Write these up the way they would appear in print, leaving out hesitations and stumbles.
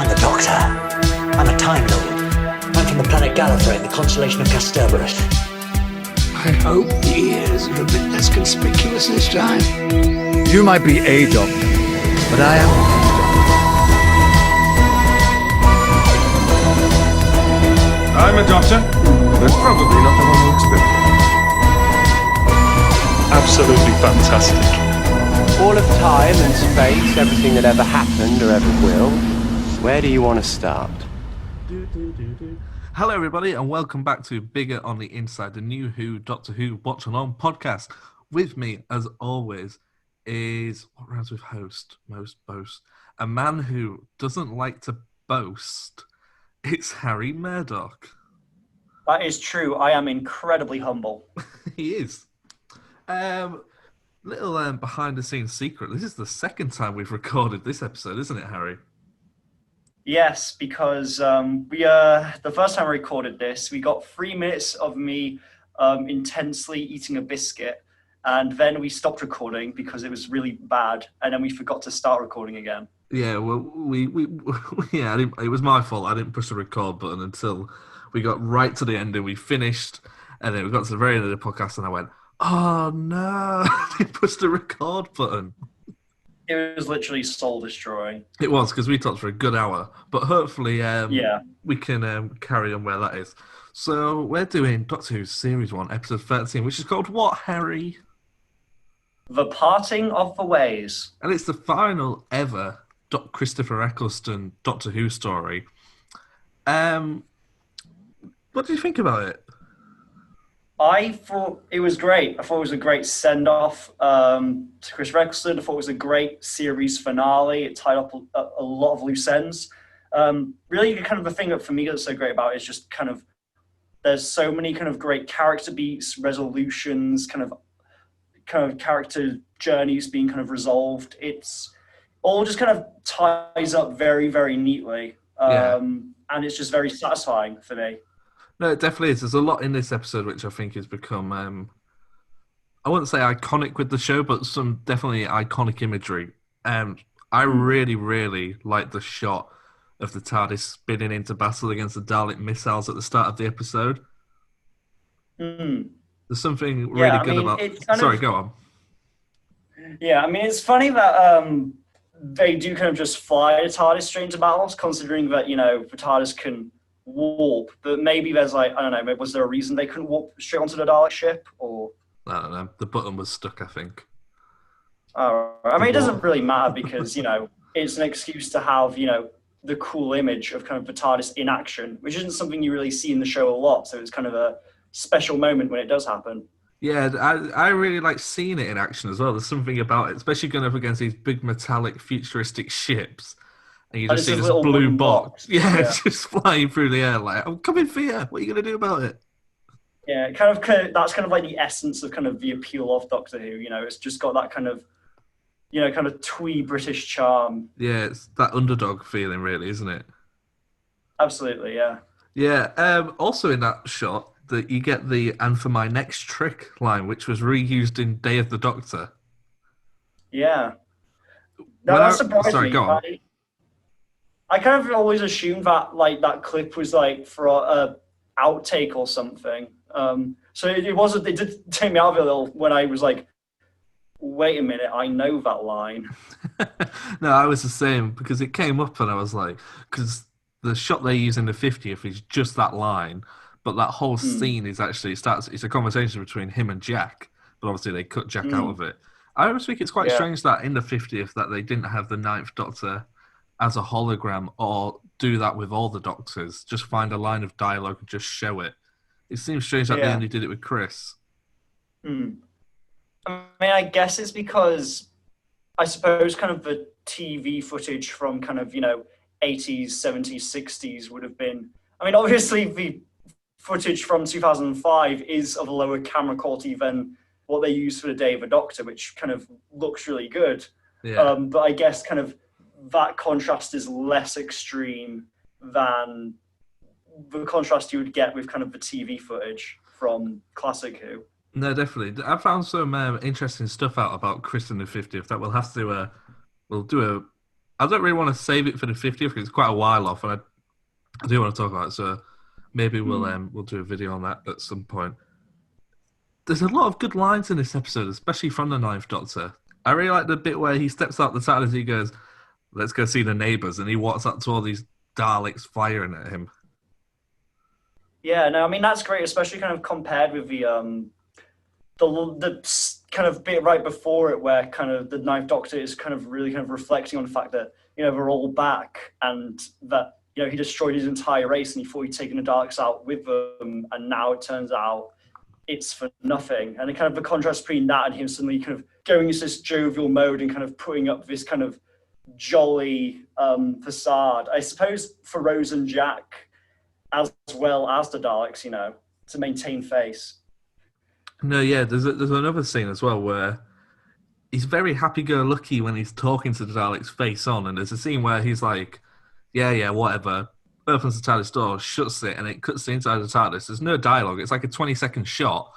I'm the Doctor. I'm a Time Lord. I'm from the planet Gallifrey in the constellation of Kasterborous. I hope the ears are a bit less conspicuous this time. You might be a doctor, but I am I'm a doctor, but probably not the one who looks good. Absolutely fantastic. All of time and space, everything that ever happened or ever will. Where do you want to start? Hello, everybody, and welcome back to Bigger on the Inside, the new Who Doctor Who Watch Along podcast. With me, as always, is what rhymes with host, most boast, a man who doesn't like to boast. It's Harry Murdoch. That is true. I am incredibly humble. He is. Little behind-the-scenes secret. This is the second time we've recorded this episode, isn't it, Harry? Yes, because the first time I recorded this, we got 3 minutes of me intensely eating a biscuit, and then we stopped recording because it was really bad, and then we forgot to start recording again. Yeah, well, it was my fault. I didn't push the record button until we got right to the end and we finished, and then we got to the very end of the podcast, and I went, "Oh no!" I didn't push the record button. It was literally soul-destroying. It was, because we talked for a good hour, but hopefully we can carry on where that is. So we're doing Doctor Who Series 1, Episode 13, which is called what, Harry? The Parting of the Ways. And it's the final ever Christopher Eccleston Doctor Who story. What do you think about it? I thought it was great. I thought it was a great send-off to Christopher Eccleston. I thought it was a great series finale. It tied up a lot of loose ends. Really, kind of the thing that for me that's so great about it is just kind of there's so many kind of great character beats, resolutions, kind of character journeys being kind of resolved. It's all just kind of ties up very, very neatly. And it's just very satisfying for me. No, it definitely is. There's a lot in this episode which I think has become, I wouldn't say iconic with the show, but some definitely iconic imagery. I really, really like the shot of the TARDIS spinning into battle against the Dalek missiles at the start of the episode. There's something really good about... Sorry, go on. Yeah, I mean, it's funny that they do kind of just fly the TARDIS straight into battles, considering that, the TARDIS can warp, but maybe there's I don't know, was there a reason they couldn't warp straight onto the Dalek ship, or? I don't know, the button was stuck, I think. I mean, it doesn't really matter because, it's an excuse to have, the cool image of kind of the TARDIS in action, which isn't something you really see in the show a lot, so it's kind of a special moment when it does happen. Yeah, I really like seeing it in action as well. There's something about it, especially going up against these big metallic futuristic ships. And you just see this blue box. Yeah, just flying through the air like, I'm coming for you. What are you going to do about it? Yeah, that's kind of like the essence of kind of the appeal of Doctor Who. It's just got that kind of, kind of twee British charm. Yeah, it's that underdog feeling, really, isn't it? Absolutely, yeah. Yeah, also in that shot, that you get the "and for my next trick" line, which was reused in Day of the Doctor. Yeah. No, that surprised me. Sorry, go on. I kind of always assumed that that clip was for a outtake or something. So it wasn't. It did take me out of it a little when I was like, "Wait a minute, I know that line." No, I was the same because it came up and I was like, because the shot they use in the 50th is just that line, but that whole scene is actually it's a conversation between him and Jack, but obviously they cut Jack out of it. I always think it's quite strange that in the 50th that they didn't have the 9th Doctor as a hologram, or do that with all the Doctors. Just find a line of dialogue and just show it. It seems strange that they only did it with Chris. I mean, I guess it's because I suppose kind of the TV footage from kind of, 80s, 70s, 60s would have been... I mean, obviously the footage from 2005 is of a lower camera quality than what they use for the Day of the Doctor, which kind of looks really good. Yeah. But I guess kind of that contrast is less extreme than the contrast you would get with kind of the TV footage from Classic Who. No, definitely. I found some interesting stuff out about Chris in the 50th that we'll have to we'll do I don't really want to save it for the 50th because it's quite a while off, and I do want to talk about it. So maybe we'll do a video on that at some point. There's a lot of good lines in this episode, especially from the Ninth Doctor. I really like the bit where he steps out the TARDIS and he goes, "Let's go see the neighbours," and he walks up to all these Daleks firing at him. Yeah, no, I mean that's great, especially kind of compared with the kind of bit right before it, where kind of the Ninth Doctor is kind of really kind of reflecting on the fact that they're all back, and that he destroyed his entire race and he thought he'd taken the Daleks out with them, and now it turns out it's for nothing. And the kind of the contrast between that and him suddenly kind of going into this jovial mode and kind of putting up this kind of jolly facade, I suppose, for Rose and Jack, as well as the Daleks, to maintain face. No, yeah, there's another scene as well where he's very happy-go-lucky when he's talking to the Daleks face on, and there's a scene where he's like, yeah, whatever, opens the TARDIS door, shuts it, and it cuts the inside of the TARDIS. There's no dialogue. It's like a 20-second shot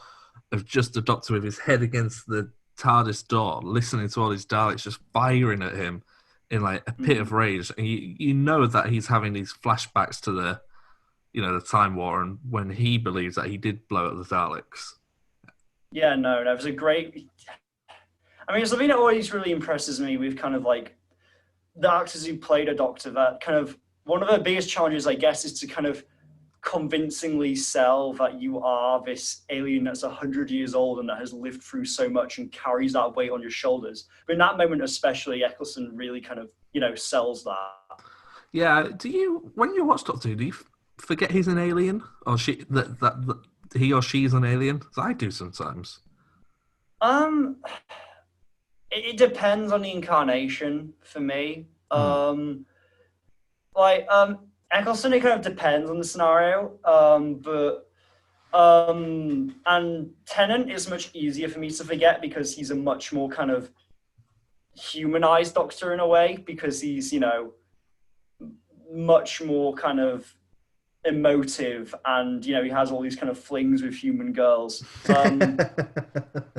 of just the Doctor with his head against the TARDIS door, listening to all these Daleks just firing at him in like a pit of rage. And you know that he's having these flashbacks to the Time War, and when he believes that he did blow up the Daleks. Yeah, no, it was a great... I mean, something that always really impresses me with kind of like the actors who played a Doctor, that kind of one of the biggest challenges, I guess, is to kind of convincingly sell that you are this alien that's 100 years old and that has lived through so much and carries that weight on your shoulders. But in that moment especially, Eccleston really kind of, sells that. Yeah, when you watch Doctor Who, do you forget he's an alien? Or that he or she's an alien? As I do sometimes. It depends on the incarnation for me. Eccleston, it kind of depends on the scenario. And Tennant is much easier for me to forget because he's a much more kind of humanized Doctor in a way, because he's, much more kind of emotive, and he has all these kind of flings with human girls.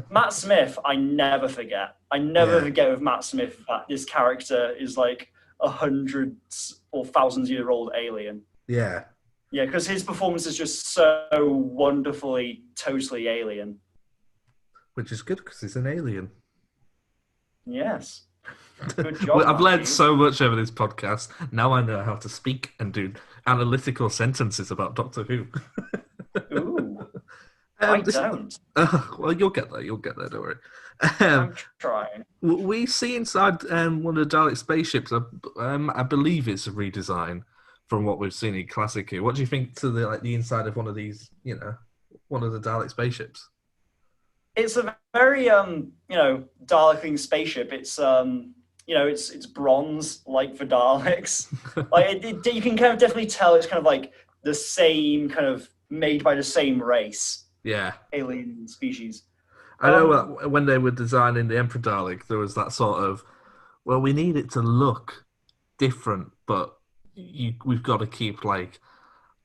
Matt Smith, I never forget. I never forget with Matt Smith that this character is like 100 or 1,000-year-old alien. Yeah, because his performance is just so wonderfully, totally alien. Which is good because he's an alien. Yes. Good job. I've learned so much over this podcast. Now I know how to speak and do analytical sentences about Doctor Who. Ooh. I don't. Well, you'll get there. Don't worry. I'm trying. We see inside one of the Dalek spaceships. I believe it's a redesign from what we've seen in Classic Who. What do you think to the inside of one of these? One of the Dalek spaceships. It's a very Dalek spaceship. It's it's bronze like for Daleks. You can kind of definitely tell it's kind of like the same kind of made by the same race. Yeah, alien species. I know when they were designing the Emperor Dalek, there was that sort of, well, we need it to look different, but we've got to keep like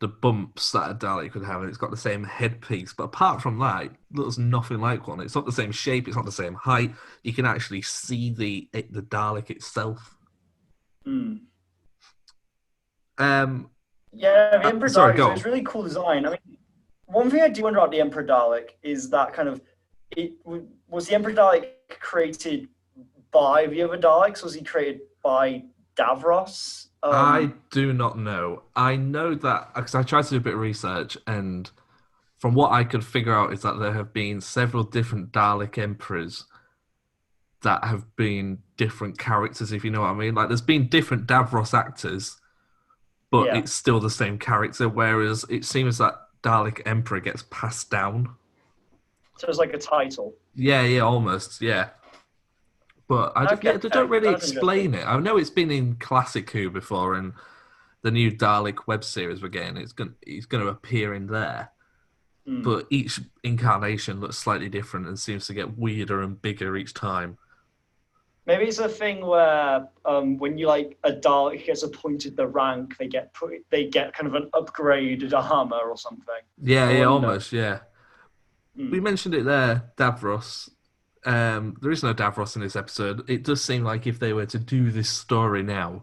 the bumps that a Dalek could have, and it's got the same headpiece. But apart from that, it looks nothing like one. It's not the same shape. It's not the same height. You can actually see the Dalek itself. The Emperor Dalek is a really cool design. I mean, one thing I do wonder about the Emperor Dalek is that kind of, was the Emperor Dalek created by the other Daleks? Was he created by Davros? I do not know. I know that because I tried to do a bit of research, and from what I could figure out is that there have been several different Dalek Emperors that have been different characters, if you know what I mean. Like, there's been different Davros actors, but it's still the same character, whereas it seems that Dalek Emperor gets passed down. So it's like a title. Yeah, almost, yeah. But they don't really explain it. I know it's been in Classic Who before, and the new Dalek web series we're getting, he's going to appear in there. But each incarnation looks slightly different and seems to get weirder and bigger each time. Maybe it's a thing where when you a Dalek gets appointed the rank, they get kind of an upgraded armor or something. Yeah, almost, yeah. We mentioned it there, Davros. there is no Davros in this episode. It does seem like if they were to do this story now,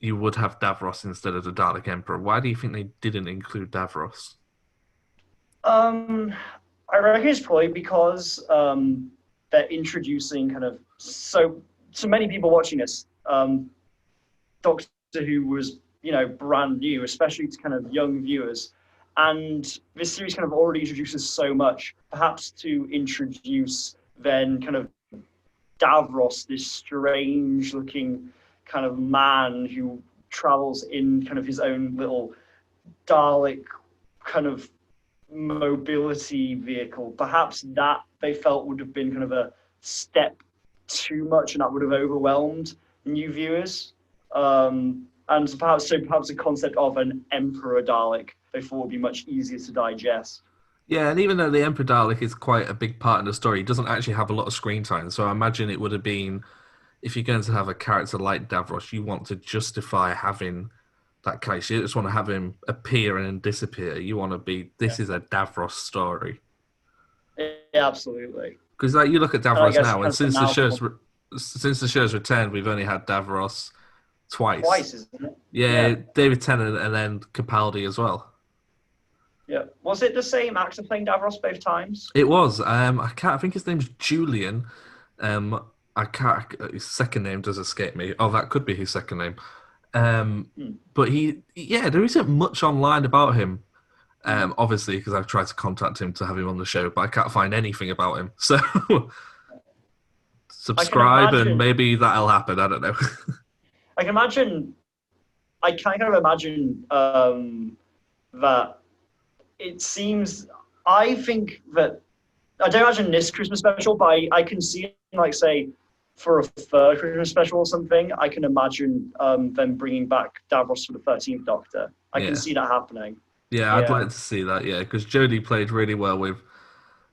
you would have Davros instead of the Dalek Emperor. Why do you think they didn't include Davros? I reckon it's probably because they're introducing kind of so many people watching this. Doctor Who was, brand new, especially to kind of young viewers. And this series kind of already introduces so much, perhaps to introduce then kind of Davros, this strange looking kind of man who travels in kind of his own little Dalek kind of mobility vehicle. Perhaps that they felt would have been kind of a step too much, and that would have overwhelmed new viewers. And perhaps the concept of an Emperor Dalek they thought would be much easier to digest. Yeah, and even though the Emperor Dalek is quite a big part of the story, he doesn't actually have a lot of screen time. So I imagine it would have been, if you're going to have a character like Davros, you want to justify having that character. You just want to have him appear and then disappear. You want to be, this is a Davros story. Yeah, absolutely. Because you look at Davros now, and since the the show's returned, we've only had Davros twice. Twice, isn't it? Yeah, David Tennant and then Capaldi as well. Yeah. Was it the same actor playing Davros both times? It was. I think his name's Julian. I can't. His second name does escape me. Oh, that could be his second name. But there isn't much online about him. Obviously, because I've tried to contact him to have him on the show, but I can't find anything about him. So subscribe and maybe that'll happen. I don't know. I can kind of imagine that it seems. I think that I don't imagine this Christmas special, but I can see it, like, say, for a third Christmas special or something. I can imagine them bringing back Davros for the 13th Doctor. I can see that happening. Yeah, I'd like to see that. Yeah, because Jodie played really well with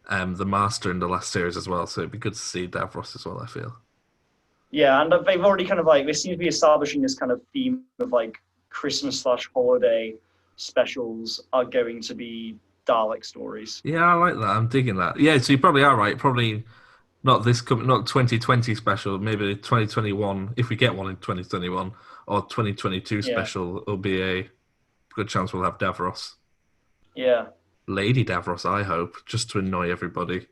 the Master in the last series as well, so it'd be good to see Davros as well, I feel. Yeah, and they've already kind of they seem to be establishing this kind of theme of Christmas/holiday specials are going to be Dalek stories. Yeah, I like that. I'm digging that. Yeah, so you probably are right. Probably not not 2020 special, maybe 2021, if we get one in 2021, or 2022 special, it'll be a good chance we'll have Davros. Yeah. Lady Davros, I hope, just to annoy everybody.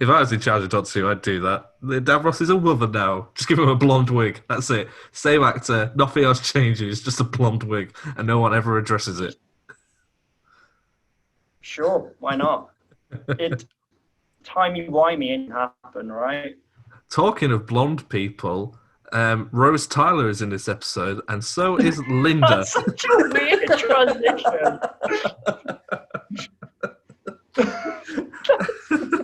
If I was in charge of Doctor Who, I'd do that. Davros is a woman now. Just give him a blonde wig. That's it. Same actor. Nothing else changes. Just a blonde wig. And no one ever addresses it. Sure. Why not? Timey-wimey ain't happen, right? Talking of blonde people, Rose Tyler is in this episode, and so is Linda. That's such a weird transition.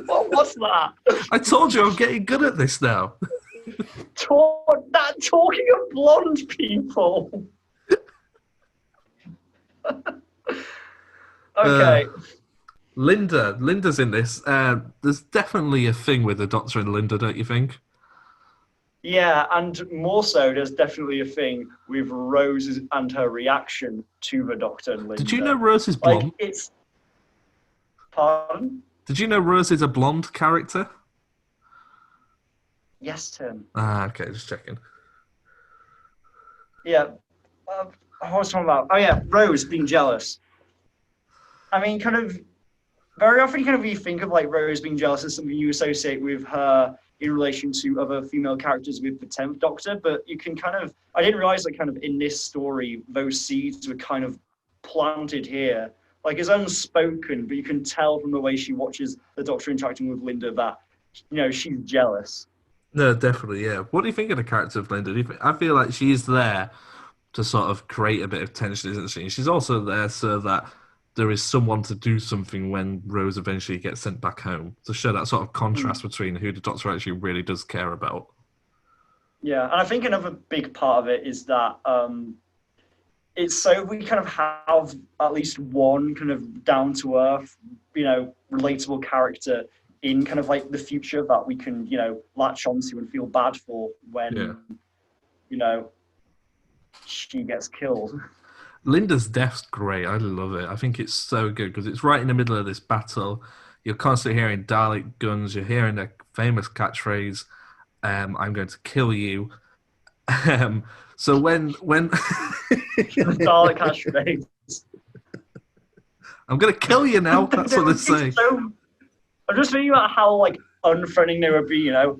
What's that? I told you I'm getting good at this now. Talking of blonde people. Okay. Linda's in this. There's definitely a thing with the Doctor and Linda, don't you think? Yeah, and more so, there's definitely a thing with Rose and her reaction to the Doctor and Linda. Did you know Rose is blonde? Pardon? Did you know Rose is a blonde character? Yes, Tim. Okay, just checking. Yeah. What was I talking about? Oh, yeah, Rose being jealous. I mean, kind of, very often you think of Rose being jealous as something you associate with her in relation to other female characters with the 10th Doctor, but you can I didn't realize that kind of in this story, those seeds were kind of planted here. It's unspoken, but you can tell from the way she watches the Doctor interacting with Linda that, she's jealous. No, definitely, yeah. What do you think of the character of Linda? I feel like she's there to sort of create a bit of tension, isn't she? She's also there so that there is someone to do something when Rose eventually gets sent back home, to show that sort of contrast between who the Doctor actually really does care about. Yeah, and I think another big part of it is that it's so we kind of have at least one kind of down-to-earth, relatable character in kind of the future that we can, latch onto and feel bad for when, she gets killed. Linda's death's great. I love it. I think it's so good because it's right in the middle of this battle. You're constantly hearing Dalek guns. You're hearing a famous catchphrase, "I'm going to kill you." So when The Dalek catchphrase. I'm going to kill you now, that's what they say. I'm just thinking about how like unfriending they would be. You know,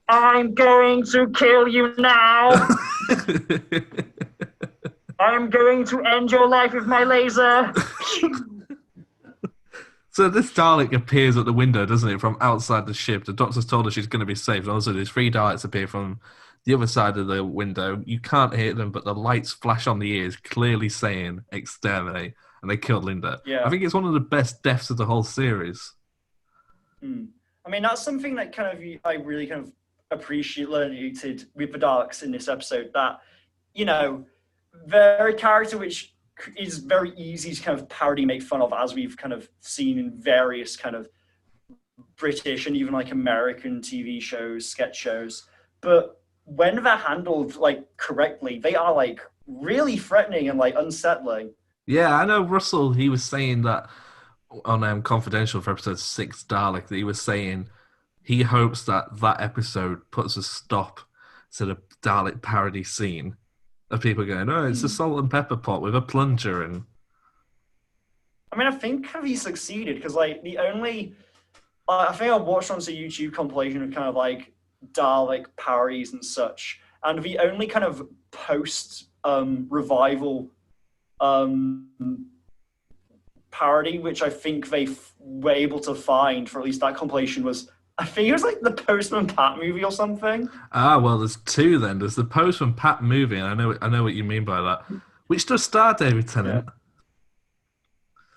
I'm going to kill you now. I'm going to end your life with my laser. So this Dalek appears at the window, doesn't it, from outside the ship? The Doctor's told her she's going to be safe. And also, there's 3 Daleks appear from the other side of the window. You can't hear them, but the lights flash on the ears, clearly saying "exterminate," and they kill Linda. Yeah. I think it's one of the best deaths of the whole series. I mean, that's something that kind of I really kind of appreciated with the Daleks in this episode. That, you know, they're a character which is very easy to kind of parody, make fun of, as we've kind of seen in various kind of British and even like American TV shows, sketch shows. But when they're handled like correctly, they are like really threatening and like unsettling. Yeah, I know Russell, he was saying that on Confidential for episode 6 Dalek, that he was saying he hopes that that episode puts a stop to the Dalek parody scene of people going, "Oh, it's a salt and pepper pot with a plunger." And I mean, I think he succeeded because like the only, I think I watched on some YouTube compilation of kind of like Dalek parodies and such, and the only kind of post revival parody which I think they were able to find for at least that compilation was, I think it was like the Postman Pat movie or something. well, there's 2 then. There's the Postman Pat movie, and I know what you mean by that, which does star David Tennant. Yeah.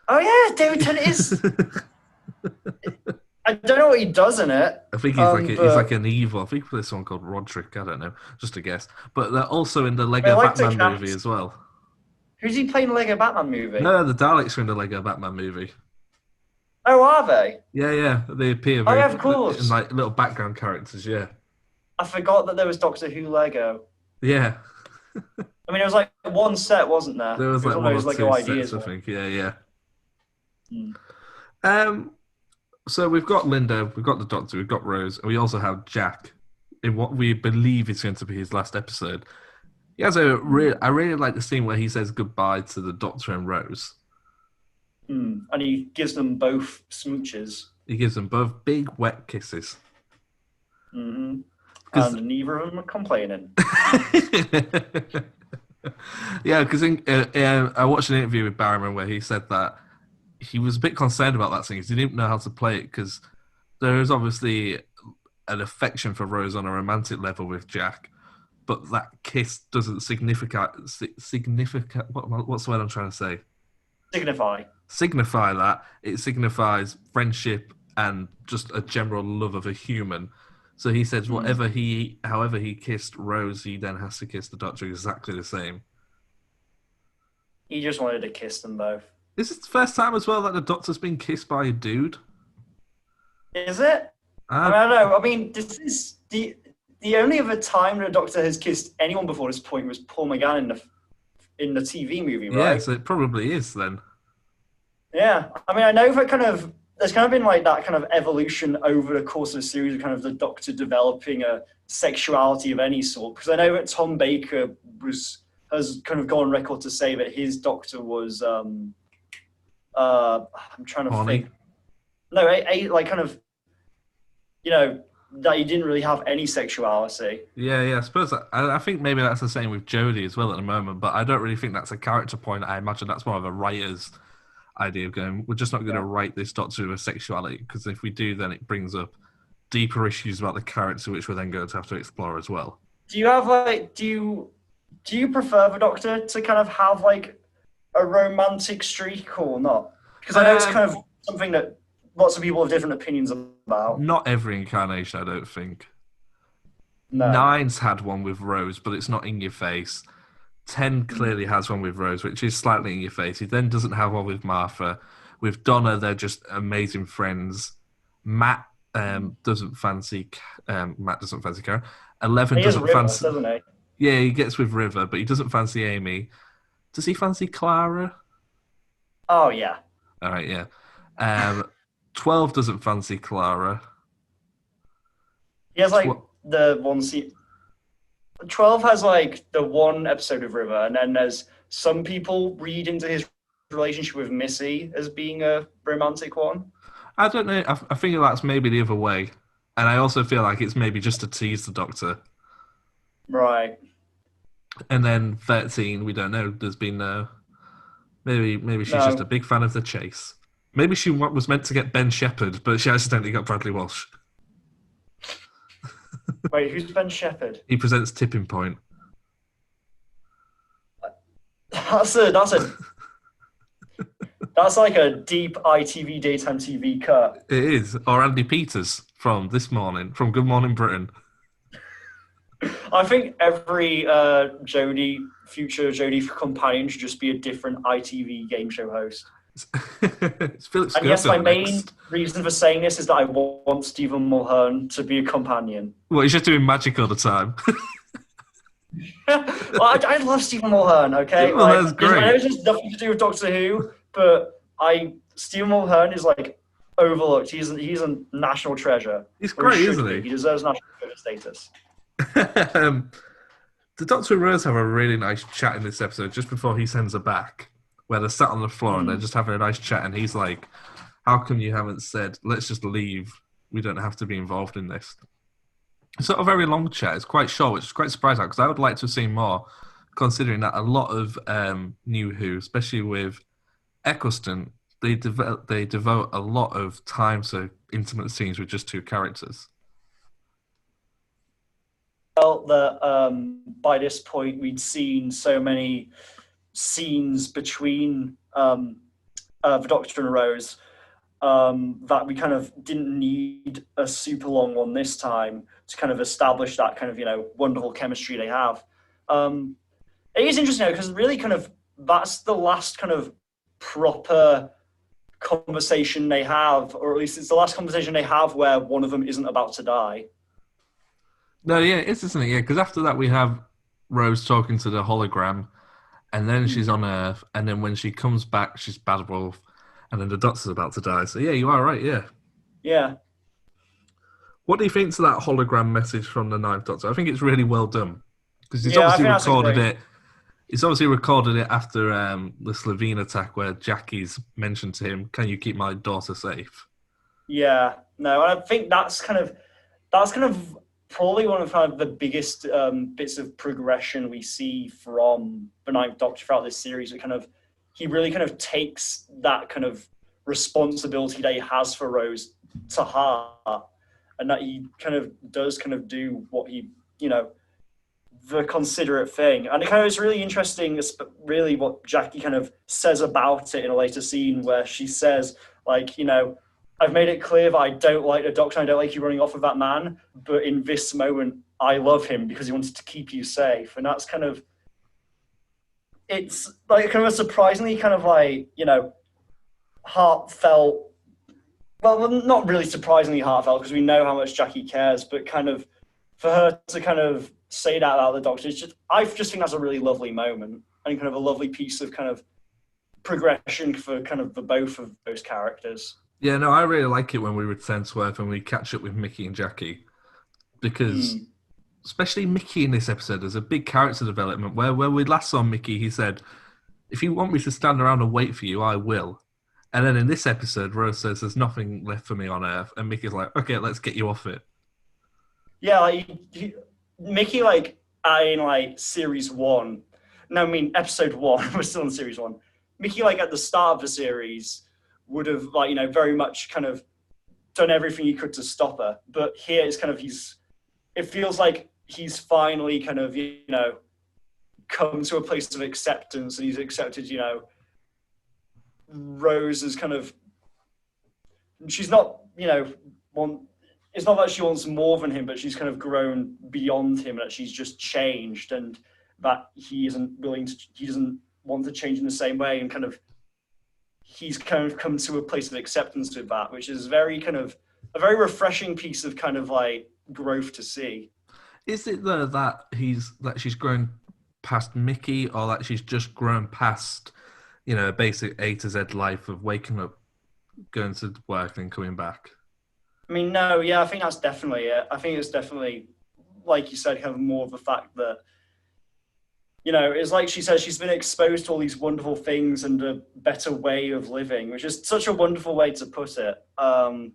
Oh yeah, David Tennant is. I don't know what he does in it. I think he's like an evil. I think there's someone called Roderick. I don't know, just a guess. But they're also in the Lego Batman movie as well. Who's he playing the Lego Batman movie? No, the Daleks are in the Lego Batman movie. Oh, are they? Yeah, they appear Oh, yeah, of course. in like little background characters. Yeah, I forgot that there was Doctor Who Lego. yeah. I mean, it was like one set, wasn't there? There was like one or 2 Lego sets, ideas, I think. Yeah. Hmm. So we've got Linda, we've got the Doctor, we've got Rose, and we also have Jack in what we believe is going to be his last episode. He has I really like the scene where he says goodbye to the Doctor and Rose. And he gives them both smooches. He gives them both big, wet kisses. Mm-hmm. And neither of them are complaining. Yeah, because I watched an interview with Barrowman where he said that he was a bit concerned about that scene because he didn't know how to play it, because there is obviously an affection for Rose on a romantic level with Jack, but that kiss doesn't signify what's the word I'm trying to say? Signify that. It signifies friendship and just a general love of a human. So he says however he kissed Rose, he then has to kiss the Doctor exactly the same. He just wanted to kiss them both. Is it the first time as well that the Doctor's been kissed by a dude? Is it? I don't know. I mean, this is the only other time the Doctor has kissed anyone before this point was Paul McGann in the TV movie, right? Yeah, so it probably is then. Yeah, I mean, I know that there's kind of been like that kind of evolution over the course of the series of kind of the Doctor developing a sexuality of any sort. Because I know that Tom Baker has kind of gone on record to say that his Doctor was I'm trying to Horny. think. No, like kind of, you know, that he didn't really have any sexuality. Yeah, I suppose I think maybe that's the same with Jodie as well at the moment, but I don't really think that's a character point. I imagine that's more of a writer's idea of going, we're just not going to write this Doctor with a sexuality, because if we do, then it brings up deeper issues about the character, which we're then going to have to explore as well. Do you have like, do you prefer the Doctor to kind of have like a romantic streak or not? Because I know it's kind of something that lots of people have different opinions about. Not every incarnation, I don't think. No. 9's had one with Rose, but it's not in your face. 10 clearly has one with Rose, which is slightly in your face. He then doesn't have one with Martha. With Donna, they're just amazing friends. Matt doesn't fancy Karen. 11 doesn't fancy. Doesn't he? Yeah, he gets with River, but he doesn't fancy Amy. Does he fancy Clara? Oh yeah. All right, yeah. 12 doesn't fancy Clara. He has like Tw- the one scene. 12 has like the one episode of River, and then there's some people read into his relationship with Missy as being a romantic one. I don't know. I think that's maybe the other way. And I also feel like it's maybe just to tease the Doctor. Right. And then 13, we don't know. There's been no... Maybe she's just a big fan of the chase. Maybe she was meant to get Ben Shepherd, but she accidentally got Bradley Walsh. Wait, who's Ben Shepherd? He presents Tipping Point. That's like a deep ITV daytime TV cut. It is. Or Andy Peters from This Morning, from Good Morning Britain. I think every future Jodie companion should just be a different ITV game show host. It's Philip And yes, my Schofield main next. reason for saying this is that I want Stephen Mulhern to be a companion. Well, he's just doing magic all the time. Well, I love Stephen Mulhern, okay? Stephen Mulhern's great. I know it's just nothing to do with Doctor Who, but Stephen Mulhern is like overlooked. He's a national treasure. He's Or great, should isn't be. he? He deserves national treasure status. The Doctor and Rose have a really nice chat in this episode just before he sends her back, where they're sat on the floor and they're just having a nice chat, and he's like, how come you haven't said, let's just leave, we don't have to be involved in this? It's not a very long chat, it's quite short, which is quite surprising because I would like to have seen more, considering that a lot of New Who, especially with Eccleston, they devote a lot of time to intimate scenes with just two characters. Felt that by this point we'd seen so many scenes between the Doctor and Rose that we kind of didn't need a super long one this time to kind of establish that kind of, wonderful chemistry they have. It is interesting because really kind of that's the last kind of proper conversation they have, or at least it's the last conversation they have where one of them isn't about to die. No, yeah, it's isn't it? Yeah, because after that we have Rose talking to the hologram, and then she's on Earth, and then when she comes back, she's Bad Wolf, and then the Doctor's about to die. So yeah, you are right. Yeah. Yeah. What do you think to that hologram message from the Ninth Doctor? I think it's really well done because he's Yeah, I obviously think that's recorded great. it. He's obviously recorded it after the Slovene attack, where Jackie's mentioned to him, "Can you keep my daughter safe?" Yeah, no, I think that's kind of probably one of kind of the biggest bits of progression we see from the Ninth Doctor throughout this series. He really kind of takes that kind of responsibility that he has for Rose to heart, and that he kind of does kind of do what he, the considerate thing. And it kind of is really interesting, really what Jackie kind of says about it in a later scene where she says, like, I've made it clear that I don't like the Doctor, I don't like you running off with that man, but in this moment, I love him because he wanted to keep you safe. And that's kind of, it's like kind of a surprisingly kind of like, heartfelt, well, not really surprisingly heartfelt because we know how much Jackie cares, but kind of for her to kind of say that about the Doctor, I just think that's a really lovely moment and kind of a lovely piece of kind of progression for kind of the both of those characters. Yeah, no, I really like it when we return to Earth and we catch up with Mickey and Jackie, because especially Mickey in this episode, there's a big character development where we last saw Mickey, he said, if you want me to stand around and wait for you, I will. And then in this episode, Rose says, there's nothing left for me on Earth. And Mickey's like, okay, let's get you off it. Yeah, like, Mickey, like, in, like, series one, no, I mean, episode one, we're still in series one. Mickey, like, at the start of the series would have, like, very much kind of done everything he could to stop her. But here it's kind of, it feels like he's finally kind of, come to a place of acceptance, and he's accepted, Rose is kind of, she's not, it's not that she wants more than him, but she's kind of grown beyond him, that she's just changed, and that he doesn't want to change in the same way, and kind of he's kind of come to a place of acceptance with that, which is very kind of a very refreshing piece of kind of like growth to see. Is it though that she's grown past Mickey, or that she's just grown past, basic A to Z life of waking up going to work and coming back. I mean, no, yeah, I think that's definitely it. I think it's definitely, like you said, kind of more of the fact that, it's like she says, she's been exposed to all these wonderful things and a better way of living, which is such a wonderful way to put it. And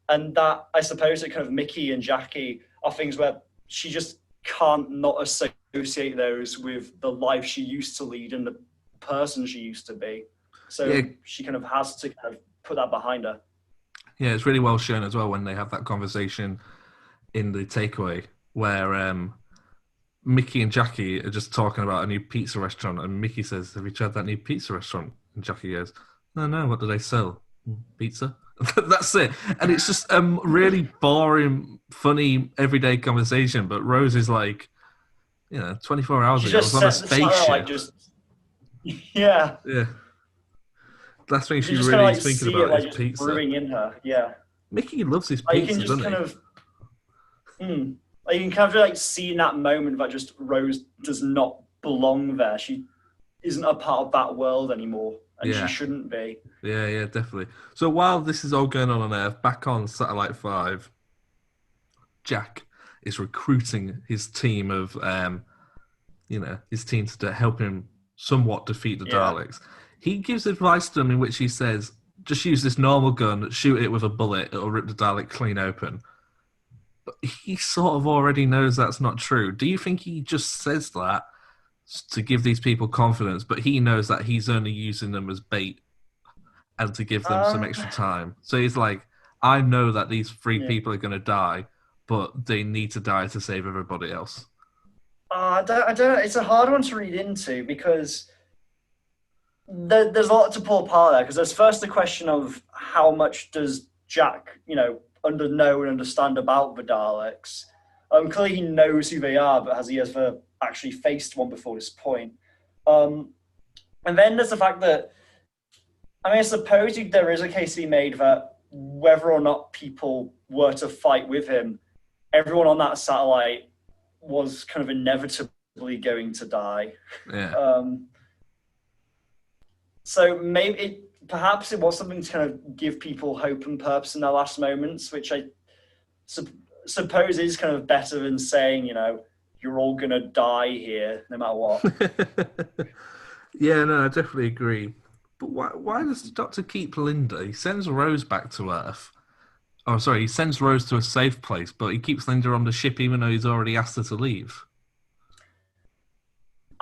that, I suppose, that kind of Mickey and Jackie are things where she just can't not associate those with the life she used to lead and the person she used to be. So she kind of has to kind of put that behind her. Yeah, it's really well shown as well when they have that conversation in the takeaway where Mickey and Jackie are just talking about a new pizza restaurant, and Mickey says, "Have you tried that new pizza restaurant?" And Jackie goes, "No, what do they sell? Pizza?" That's it. And it's just really boring, funny, everyday conversation. But Rose is like, 24 hours ago, I was on a spaceship. Yeah. Last thing she just really kinda, is thinking see about it, like, is just pizza. brewing in her, yeah. Mickey loves his Like, pizza, you can just doesn't he? Like, you can kind of like see in that moment that just Rose does not belong there. She isn't a part of that world anymore, and she shouldn't be. Yeah, definitely. So while this is all going on Earth, back on Satellite 5, Jack is recruiting his team of, his team to help him somewhat defeat the Daleks. He gives advice to them in which he says, just use this normal gun, shoot it with a bullet, it'll rip the Dalek clean open. But he sort of already knows that's not true. Do you think he just says that to give these people confidence, but he knows that he's only using them as bait and to give them some extra time? So he's like, I know that these three people are going to die, but they need to die to save everybody else. I don't. It's a hard one to read into because there's a lot to pull apart there. Because there's first the question of how much does Jack, know and understand about the Daleks. Clearly he knows who they are, but has he ever actually faced one before this point? And then there's the fact that, I suppose there is a case to be made that whether or not people were to fight with him, everyone on that satellite was kind of inevitably going to die. Yeah. So perhaps it was something to kind of give people hope and purpose in their last moments, which I suppose is kind of better than saying, you're all going to die here no matter what. Yeah, no, I definitely agree. But why does the Doctor keep Linda? He sends Rose back to Earth. Oh, sorry, he sends Rose to a safe place, but he keeps Linda on the ship even though he's already asked her to leave.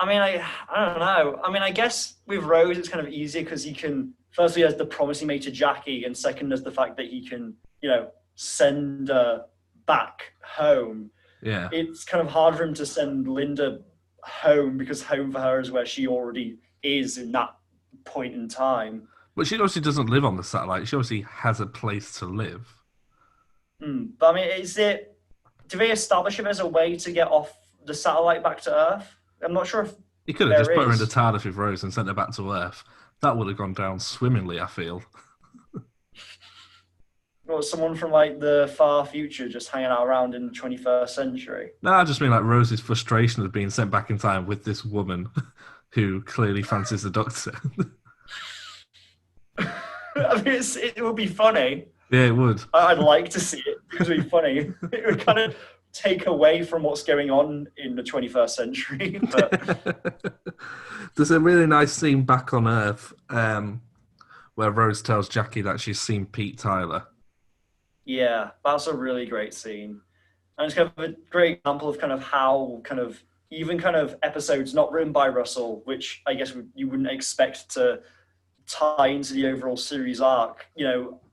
I don't know. I guess with Rose it's kind of easier because he can, firstly, there's the promise he made to Jackie, and second, there's the fact that he can, send her back home. Yeah. It's kind of hard for him to send Linda home because home for her is where she already is in that point in time. But she obviously doesn't live on the satellite. She obviously has a place to live. But do they establish it as a way to get off the satellite back to Earth? I'm not sure if he could have just put her in the TARDIS with Rose and sent her back to Earth. That would have gone down swimmingly, I feel. Or someone from the far future just hanging out around in the 21st century. No, I just mean Rose's frustration of being sent back in time with this woman who clearly fancies the Doctor. It would be funny. Yeah, it would. I'd like to see it. It would be funny. It would kind of take away from what's going on in the 21st century. But there's a really nice scene back on Earth where Rose tells Jackie that she's seen Pete Tyler. Yeah, that's a really great scene. And it's kind of a great example of kind of how kind of even kind of episodes not written by Russell, which I guess you wouldn't expect to tie into the overall series arc,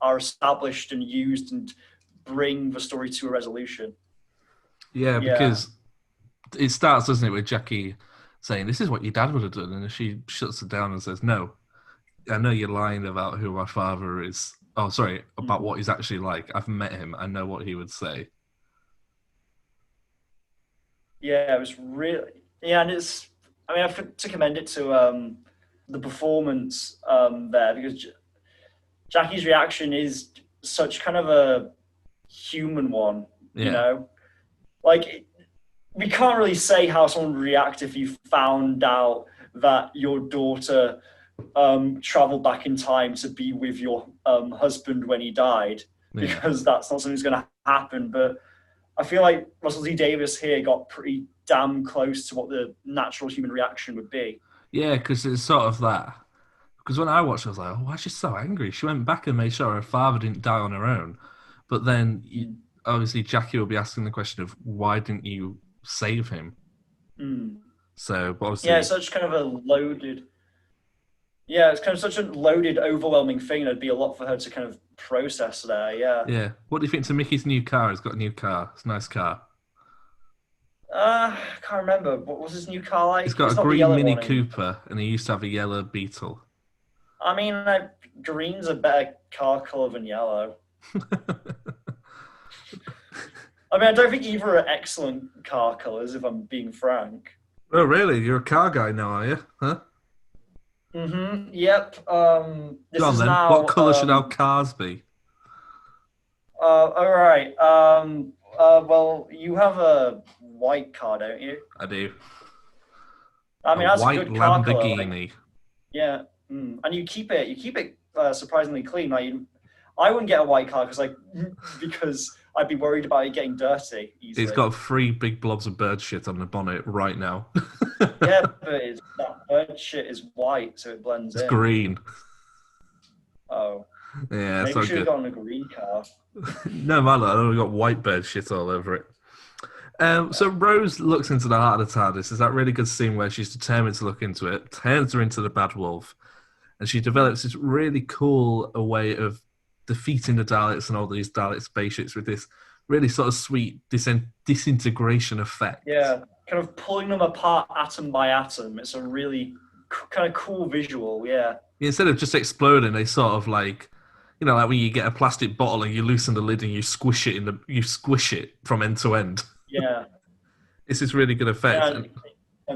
are established and used and bring the story to a resolution. Yeah, because it starts, doesn't it, with Jackie saying, "This is what your dad would have done," and she shuts it down and says, "No, I know you're lying about who my father is. Oh, sorry, about what he's actually like. I've met him. I know what he would say." Yeah, it was really... Yeah, and it's... I have to commend it to the performance there, because Jackie's reaction is such kind of a human one, you know? We can't really say how someone would react if you found out that your daughter travel back in time to be with your husband when he died, because that's not something that's going to happen. But I feel like Russell T Davies here got pretty damn close to what the natural human reaction would be. Yeah, because it's sort of that. Because when I watched, I was like, oh, why is she so angry? She went back and made sure her father didn't die on her own. But then, obviously, Jackie will be asking the question of, why didn't you save him? So, but obviously... Yeah, such kind of a loaded... Yeah, it's kind of such a loaded, overwhelming thing. It'd be a lot for her to kind of process there, yeah. Yeah. What do you think to Mickey's new car? He's got a new car. It's a nice car. I can't remember. What was his new car like? He's got a green Mini Cooper, and he used to have a yellow Beetle. I mean, green's a better car colour than yellow. I mean, I don't think either are excellent car colours, if I'm being frank. Oh, really? You're a car guy now, are you? Huh? Yep. This Go on, is then. now, What colour should our cars be? All right. Well, you have a white car, don't you? I do. I mean, that's white a good car colour. Lamborghini. Yeah. And you keep it surprisingly clean. Like, I wouldn't get a white car because I'd be worried about it getting dirty easily. It's got 3 big blobs of bird shit on the bonnet right now. Yeah, but that bird shit is white, so it blends in. It's green. Oh. Yeah, maybe so should have good. gotten a green car. No matter, I only got white bird shit all over it. So Rose looks into the heart of the TARDIS. There's that really good scene where she's determined to look into it, turns her into the Bad Wolf, and she develops this really cool way of defeating the Daleks and all these Dalek spaceships with this really sort of sweet disintegration effect. Yeah, kind of pulling them apart atom by atom. It's a really kind of cool visual, yeah. Instead of just exploding, they sort of like, like when you get a plastic bottle and you loosen the lid and you squish it from end to end. Yeah. It's this really good effect. Yeah.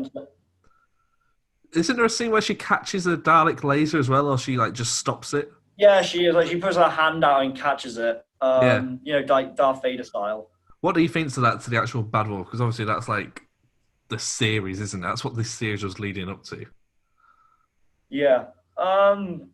Isn't there a scene where she catches a Dalek laser as well, or she like just stops it? Yeah, she is. Like, she puts her hand out and catches it. Like Darth Vader style. What do you think to that, to the actual Bad Wolf? Because obviously that's like the series, isn't it? That's what this series was leading up to. Yeah. No,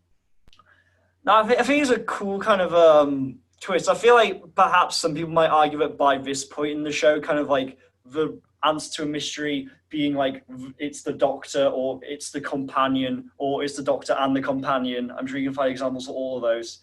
I think it's a cool kind of twist. I feel like perhaps some people might argue that by this point in the show, kind of like the answer to a mystery being like it's the Doctor or it's the companion or it's the Doctor and the companion. I'm sure you can find examples for all of those.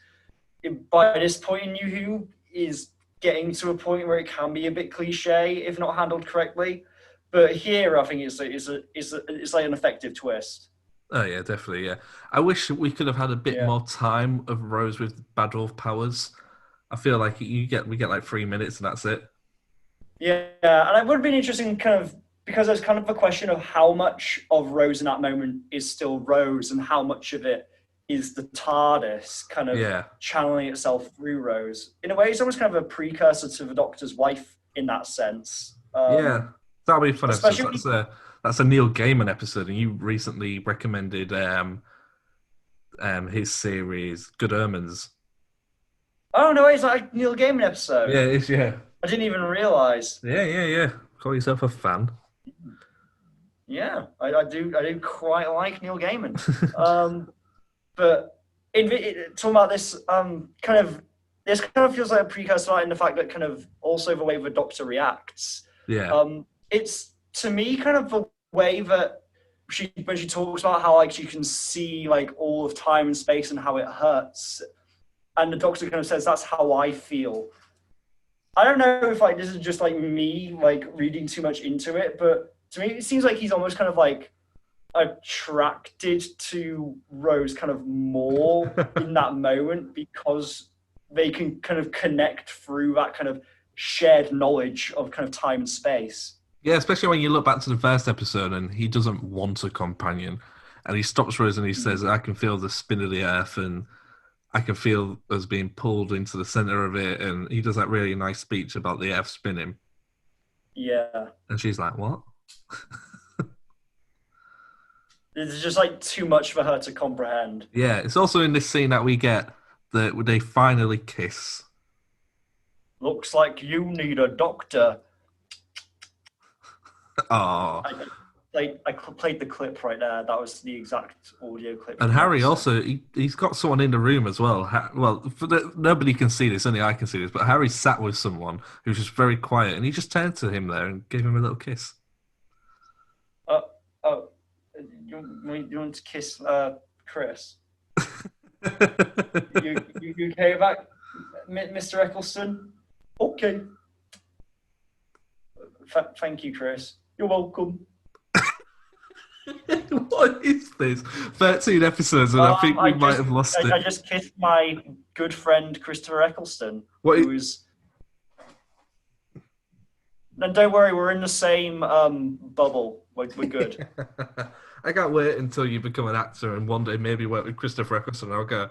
By this point in New Who is getting to a point where it can be a bit cliche if not handled correctly. But here, I think it's like an effective twist. Oh yeah, definitely. Yeah, I wish we could have had a bit more time of Rose with Bad Wolf powers. I feel like we get like 3 minutes and that's it. Yeah, and it would have been interesting, kind of, because there's kind of a question of how much of Rose in that moment is still Rose and how much of it is the TARDIS kind of channeling itself through Rose. In a way, it's almost kind of a precursor to the Doctor's wife in that sense. Yeah, that'll be a fun episode. Especially That's a Neil Gaiman episode, and you recently recommended his series Good Omens. Oh no, it's like a Neil Gaiman episode. Yeah, it is. Yeah, I didn't even realise. Yeah. Call yourself a fan. Yeah, I do quite like Neil Gaiman. But talking about this, this kind of feels like a precursor in the fact that kind of also the way the Doctor reacts. Yeah. It's to me kind of the way that when she talks about how like she can see like all of time and space and how it hurts, and the Doctor kind of says that's how I feel. I don't know if like this is just like me like reading too much into it, but to me it seems like he's almost kind of like attracted to Rose kind of more in that moment because they can kind of connect through that kind of shared knowledge of kind of time and space. Yeah, especially when you look back to the first episode and he doesn't want a companion and he stops Rose and he says, I can feel the spin of the earth and I can feel us being pulled into the center of it, and he does that really nice speech about the earth spinning. Yeah. And she's like, what? It's just like too much for her to comprehend. Yeah, it's also in this scene that we get that they finally kiss. Looks like you need a doctor. Oh, played the clip right there. That was the exact audio clip. And from the Harry episode. also, he's got someone in the room as well. Nobody can see this, only I can see this, but Harry sat with someone who's just very quiet, and he just turned to him there and gave him a little kiss. Oh, you want to kiss Chris? you okay about Mr. Eccleston? Okay. Thank you, Chris. You're welcome. What is this? 13 episodes, and I think we might have lost it. I just kissed my good friend Christopher Eccleston. What who is... No, don't worry, we're in the same bubble. We're good. I can't wait until you become an actor and one day maybe work with Christopher Eccleston. And I'll go,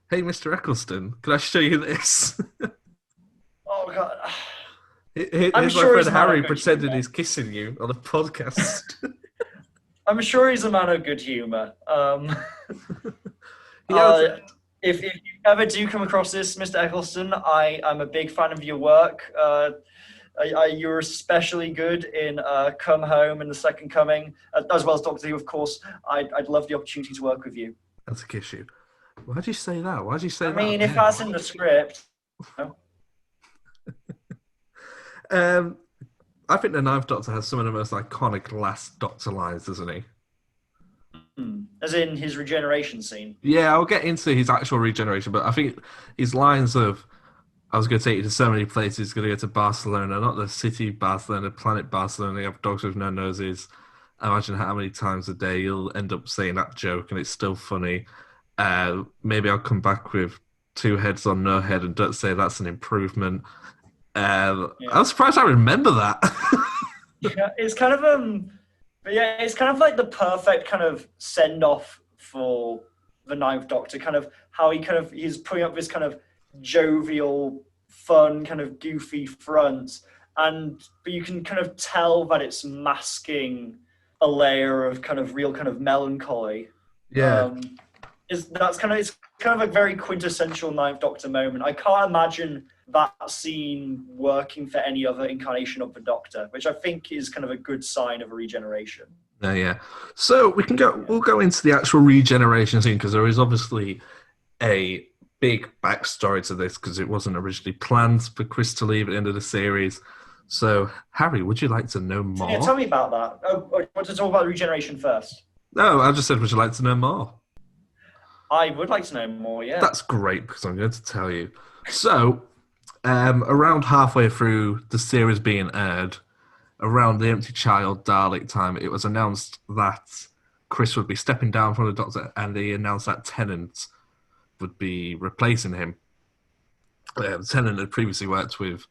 hey, Mr. Eccleston, can I show you this? Oh, God. Here's I'm my sure friend he's not Harry a good pretending humour. he's kissing you on a podcast. I'm sure he's a man of good humour. has- If you ever do come across this, Mr. Eccleston, I'm a big fan of your work. You're especially good in Come Home and The Second Coming, as well as Doctor Who, of course. I'd love the opportunity to work with you. That's a kiss you. Why'd you say that? Why'd you say I that? mean, if that's in the script. I think the Ninth Doctor has some of the most iconic last Doctor lines, doesn't he? As in his regeneration scene. Yeah, I'll get into his actual regeneration, but I think his lines of, I was going to take you to so many places, going to go to Barcelona, not the city Barcelona, planet Barcelona, they have dogs with no noses. Imagine how many times a day you'll end up saying that joke and it's still funny. Maybe I'll come back with 2 heads on no head and don't say that's an improvement. I'm surprised I remember that. Yeah, it's kind of but yeah, it's kind of like the perfect kind of send off for the Ninth Doctor. Kind of how he's putting up this kind of jovial, fun, kind of goofy front, but you can kind of tell that it's masking a layer of kind of real kind of melancholy. Yeah. It's kind of a very quintessential Ninth Doctor moment. I can't imagine that scene working for any other incarnation of the Doctor, which I think is kind of a good sign of a regeneration. Yeah. So we'll go into the actual regeneration scene because there is obviously a big backstory to this because it wasn't originally planned for Chris to leave at the end of the series. So, Harry, would you like to know more? Yeah, tell me about that. Oh, I want to talk about the regeneration first. No, I just said, would you like to know more? I would like to know more, yeah. That's great because I'm going to tell you. So, around halfway through the series being aired, around the Empty Child Dalek time, it was announced that Chris would be stepping down from the Doctor, and they announced that Tennant would be replacing him. Tennant had previously worked with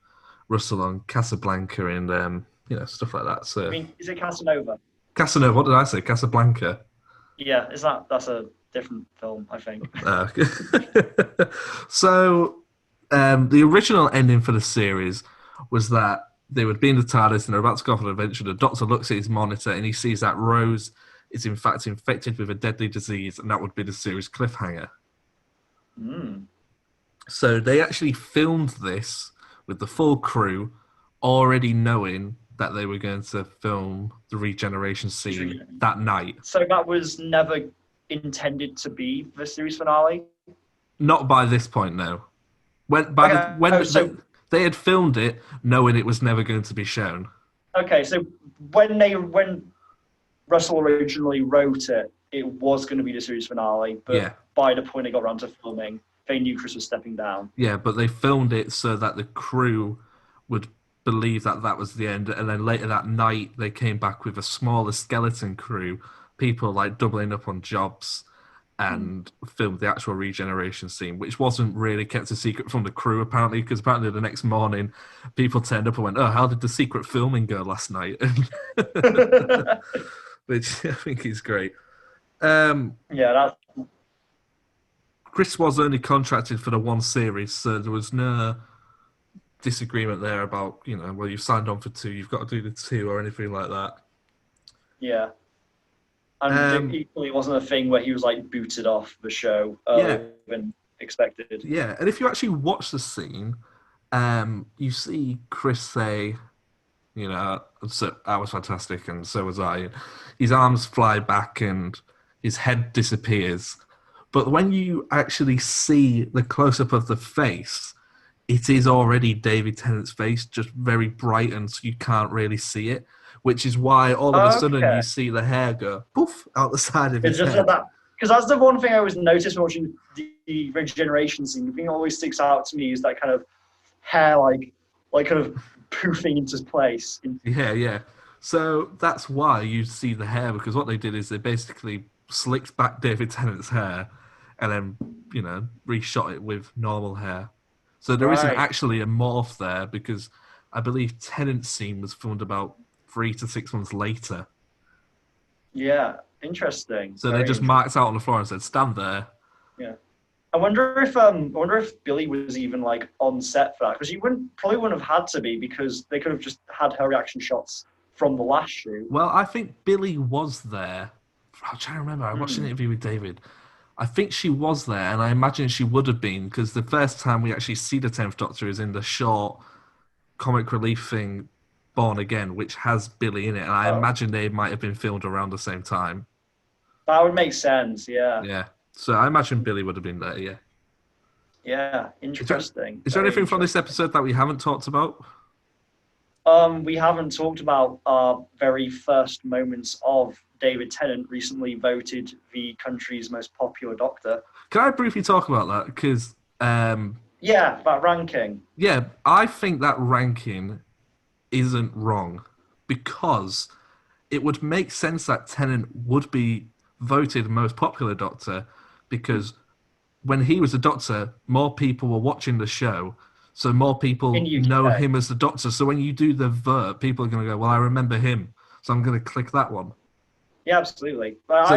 Russell on Casablanca and stuff like that. So, I mean, is it Casanova? Casanova, what did I say? Casablanca. Yeah, that's a different film, I think. So, the original ending for the series was that they would be in the TARDIS and they're about to go off on an adventure. The Doctor looks at his monitor and he sees that Rose is in fact infected with a deadly disease, and that would be the series cliffhanger. So they actually filmed this with the full crew, already knowing that they were going to film the regeneration scene that night. So that was never intended to be the series finale? Not by this point, no. They had filmed it knowing it was never going to be shown. Okay, so when Russell originally wrote it, it was going to be the series finale, but by the point they got around to filming, they knew Chris was stepping down. Yeah, but they filmed it so that the crew would believe that that was the end, and then later that night they came back with a smaller skeleton crew, people doubling up on jobs, and filmed the actual regeneration scene, which wasn't really kept a secret from the crew, apparently, because apparently the next morning people turned up and went, oh, how did the secret filming go last night? Which I think is great. Chris was only contracted for the one series, so there was no disagreement there about, well, you've signed on for 2, you've got to do the 2 or anything like that. Yeah. And equally, it wasn't a thing where he was booted off the show earlier than expected. Yeah, and if you actually watch the scene, you see Chris say, You know, so that was fantastic, and so was I. His arms fly back, and his head disappears. But when you actually see the close up of the face, it is already David Tennant's face, just very brightened, so you can't really see it. Which is why all of a sudden Okay. you see the hair go poof out the side of It's his just head. that because that's the one thing I always notice when watching the regeneration scene. The thing that always sticks out to me is that kind of hair, like kind of poofing into place. Yeah, yeah. So that's why you see the hair, because what they did is they basically slicked back David Tennant's hair and then, you know, reshot it with normal hair. So there not Right. actually a morph there because I believe Tennant's scene was filmed about 3 to 6 months later. Yeah, interesting. So they Very just interesting. marked out on the floor and said, stand there. Yeah. I wonder if Billy was even like on set for that because he probably wouldn't have had to be because they could have just had her reaction shots from the last shoot. Well, I think Billy was there. I'm trying to remember. I watched an interview with David. I think she was there, and I imagine she would have been because the first time we actually see the 10th Doctor is in the short comic relief thing, Born Again, which has Billy in it, and I Oh, imagine they might have been filmed around the same time. that would make sense. Yeah. Yeah. So I imagine Billy would have been there, yeah. Yeah. Interesting. Is there Very anything from this interesting. episode that we haven't talked about? We haven't talked about our very first moments of David Tennant recently voted the country's most popular doctor. Can I briefly talk about that? Because, Yeah, that ranking. yeah, I think that ranking isn't wrong because it would make sense that Tennant would be voted most popular doctor because when he was a doctor, more people were watching the show, so more people In UK. know him as the doctor. So when you do the vote, people are going to go, well, I remember him, so I'm going to click that one. Yeah, absolutely. But So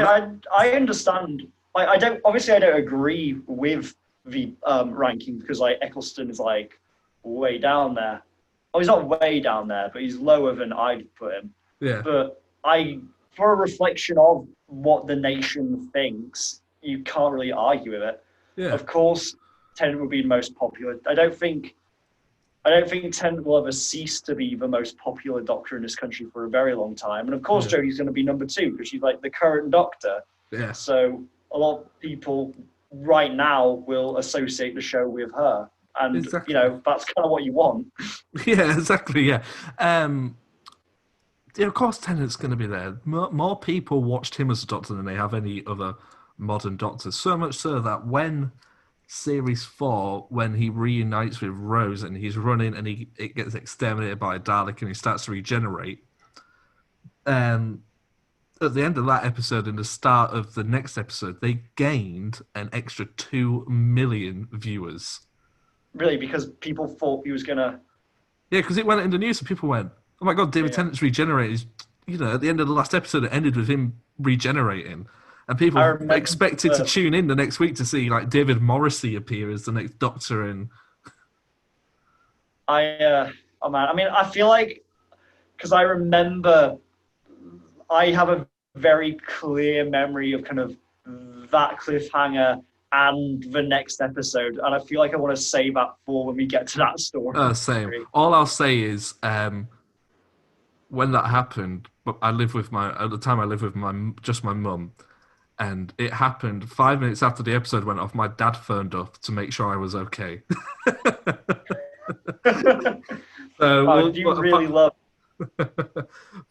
I understand. I don't agree with the ranking because like Eccleston is like way down there. Oh, he's not way down there, but he's lower than I'd put him. Yeah. But for a reflection of what the nation thinks, you can't really argue with it. Yeah. Of course, Tennant would be the most popular. I don't think Tennant will ever cease to be the most popular doctor in this country for a very long time. And of course, Jodie's going to be number 2 because she's like the current doctor. Yeah. So a lot of people right now will associate the show with her. And, Exactly. you know, that's kind of what you want. Yeah, exactly. Yeah. Yeah, of course, Tennant's going to be there. More people watched him as a doctor than they have any other modern doctors. So much so that when Series 4, when he reunites with Rose and he's running and it gets exterminated by a Dalek and he starts to regenerate, at the end of that episode and the start of the next episode, they gained an extra 2 million viewers. Really, because people thought he was going to... Yeah, because it went in the news and people went, oh my God, David Tennant's regenerated. You know, at the end of the last episode, it ended with him regenerating. And people expected to tune in the next week to see like David Morrissey appear as the next Doctor. And I mean, I feel like, because I remember, I have a very clear memory of kind of that cliffhanger and the next episode, and I feel like I want to save that for when we get to that story. Same. All I'll say is, when that happened, at the time I lived with my mum, and it happened 5 minutes after the episode went off. My dad phoned up to make sure I was okay. So do you really love? But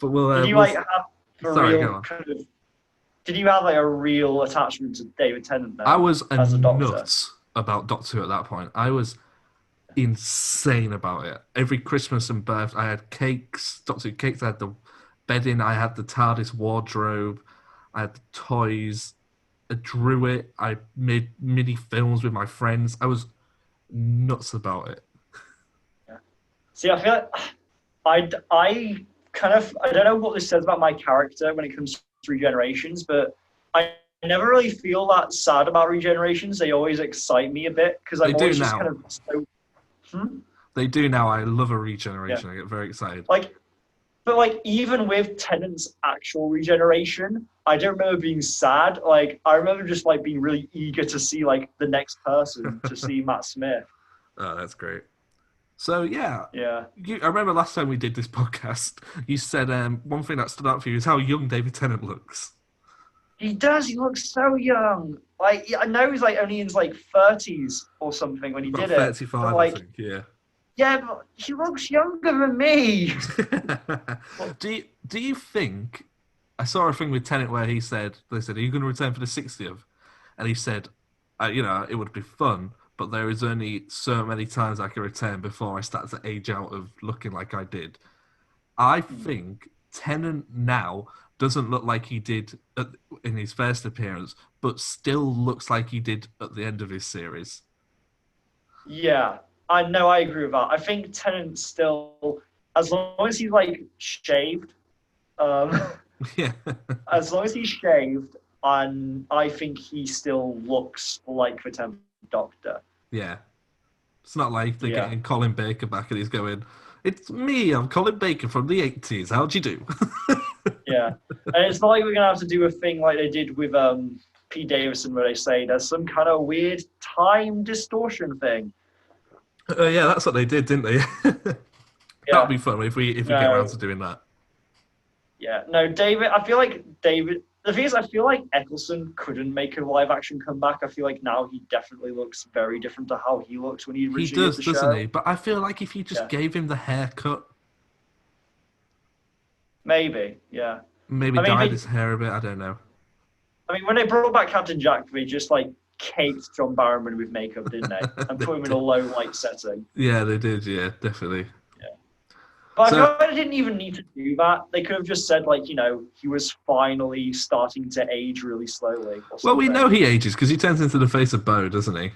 we'll. Did you like have a sorry, real kind of? Did you have like a real attachment to David Tennant? Then, I was as a doctor? nuts about Doctor Who at that point. I was insane about it. Every Christmas and birthday, I had cakes, Doctor Who cakes. I had the bedding. I had the TARDIS wardrobe. I had the toys. I drew it. I made mini films with my friends. I was nuts about it. Yeah. See, I feel like I don't know what this says about my character when it comes to regenerations, but I never really feel that sad about regenerations. They always excite me a bit because I'm always just kind of so. They do now. I love a regeneration. I get very excited. But even with Tennant's actual regeneration, I don't remember being sad. Like I remember just like being really eager to see like the next person to see Matt Smith. Oh, that's great. So yeah, Yeah. I remember last time we did this podcast, you said one thing that stood out for you is how young David Tennant looks. He does. He looks so young. Like I know he's like only in his like 30s or something when he About did it. 35, But like, I think. Yeah. yeah, but he looks younger than me. Do you think? I saw a thing with Tennant where they said, "Are you going to return for the 60th?" And he said, it would be fun, but there is only so many times I can return before I start to age out of looking like I did." I think Tennant now doesn't look like he did in his first appearance, but still looks like he did at the end of his series. Yeah, I know. I agree with that. I think Tennant still, as long as he's like shaved, um, Yeah. as long as he's shaved, and I think he still looks like the 10th Doctor. Yeah. It's not like they're Yeah. getting Colin Baker back and he's going, "It's me, I'm Colin Baker from the 80s. How'd you do?" Yeah, and it's not like we're gonna have to do a thing like they did with Pete Davidson, where they say there's some kind of weird time distortion thing. Yeah, that's what they did, didn't they? Yeah. That'd be fun if we get around to doing that. Yeah, no, David. I feel like David. The thing is, I feel like Eccleston couldn't make a live action comeback. I feel like now he definitely looks very different to how he looked when he originally He does, did the doesn't show. he? But I feel like if you just gave him the haircut, Maybe, yeah. maybe dyed his hair a bit, I don't know. I mean, when they brought back Captain Jack, they just like caked John Barrowman with makeup, didn't they? And put him in a low light setting. Yeah, they did. Yeah, definitely. But I feel like they didn't even need to do that. They could have just said, like, he was finally starting to age really slowly. Well, we know he ages because he turns into the face of Bo, doesn't he?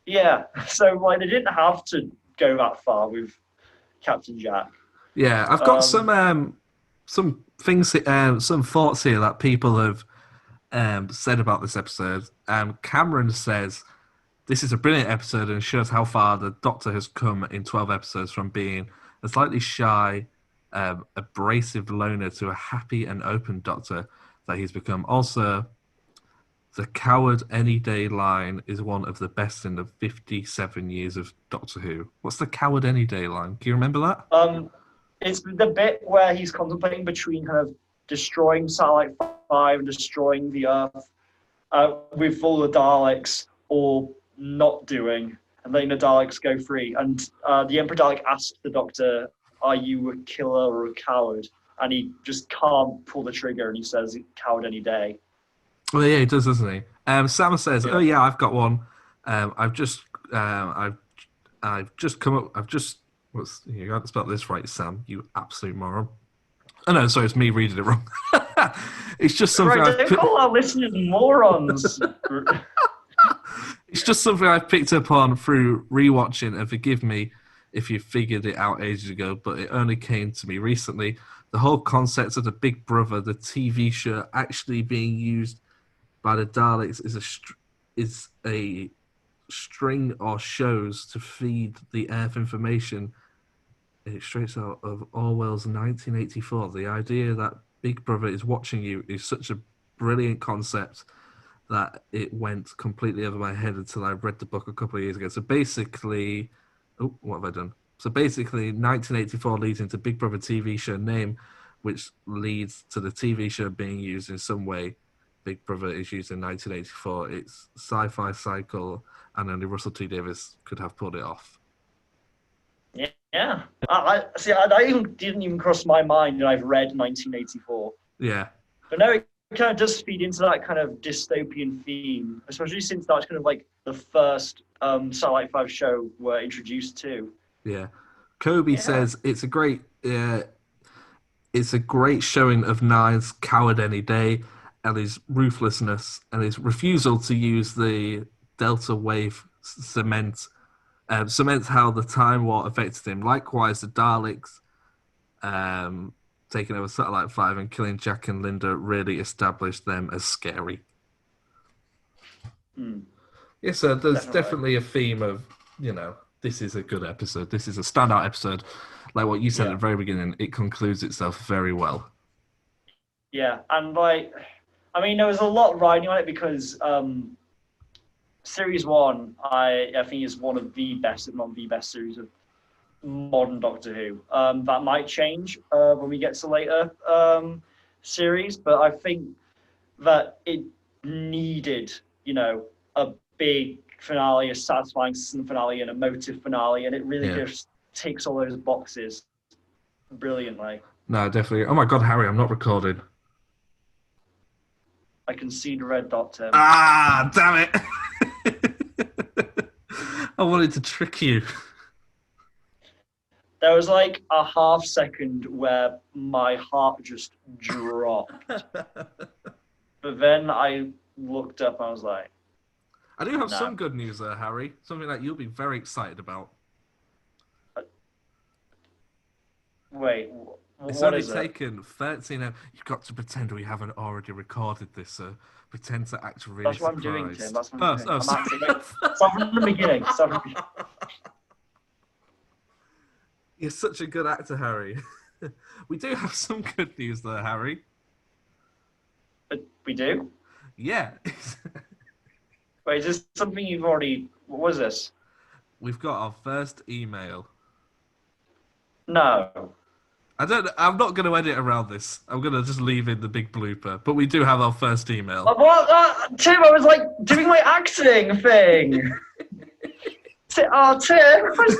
Yeah. So, like, they didn't have to go that far with Captain Jack. Yeah, I've got some things, some thoughts here that people have said about this episode. Cameron says this is a brilliant episode and shows how far the Doctor has come in 12 episodes from being a slightly shy, abrasive loner to a happy and open Doctor that he's become. Also, the coward any day line is one of the best in the 57 years of Doctor Who. What's the coward any day line? Do you remember that? It's the bit where he's contemplating between kind of destroying Satellite 5 and destroying the Earth with all the Daleks, or not doing and letting the Daleks go free. And the Emperor Dalek asks the Doctor, "Are you a killer or a coward?" And he just can't pull the trigger, and he says, "Coward any day." Well, yeah, he does, doesn't he? Sam says, "Oh yeah, I've got one. I've just come up. You haven't spelled this right, Sam. You absolute moron." Oh no, sorry, it's me reading it wrong. It's just something. Right, don't call our listeners morons. It's just something I've picked up on through rewatching, and forgive me if you figured it out ages ago, but it only came to me recently. The whole concept of the Big Brother, the TV show, actually being used by the Daleks is a string or shows to feed the Earth information. It's straight out of Orwell's 1984. The idea that Big Brother is watching you is such a brilliant concept that it went completely over my head until I read the book a couple of years ago. So basically, what have I done? So basically, 1984 leads into Big Brother TV show name, which leads to the TV show being used in some way. Big Brother is used in 1984. It's sci-fi cycle, and only Russell T Davies could have pulled it off. Yeah. I see. That didn't even cross my mind, and I've read 1984. Yeah. But no, it kind of does feed into that kind of dystopian theme, especially since that's kind of like the first Satellite 5 show we're introduced to. Yeah. Kobe says it's a great showing of Nine's coward any day and his ruthlessness and his refusal to use the delta wave cements how the Time War affected him. Likewise, the Daleks taking over Satellite 5 and killing Jack and Linda really established them as scary. Yeah, so there's definitely a theme of, this is a good episode. This is a standout episode. Like what you said at the very beginning, it concludes itself very well. Yeah, and there was a lot riding on it because Series 1, I think, is one of the best, if not the best series of modern Doctor Who. That might change when we get to later series, but I think that it needed, a big finale, a satisfying season finale, an emotive finale, and it really just ticks all those boxes brilliantly. No, definitely. Oh my God, Harry, I'm not recording. I can see the red dot, Tim. Ah, damn it! I wanted to trick you. There was like a half second where my heart just dropped. But then I looked up and I was like, I do have some good news there, Harry. Something that you'll be very excited about. wait, It's what only is it? taken 13 hours. You've got to pretend we haven't already recorded this, sir. Pretend to act really That's what I'm surprised. doing, Tim. That's what I'm doing. I'm sorry. acting. Start from the beginning. You're such a good actor, Harry. We do have some good news there, Harry. We do? Yeah. Wait, is this something you've already... What was this? We've got our first email. No. I'm not going to edit around this. I'm going to just leave in the big blooper. But we do have our first email. What? Tim, I was like doing my acting thing. Tim, I was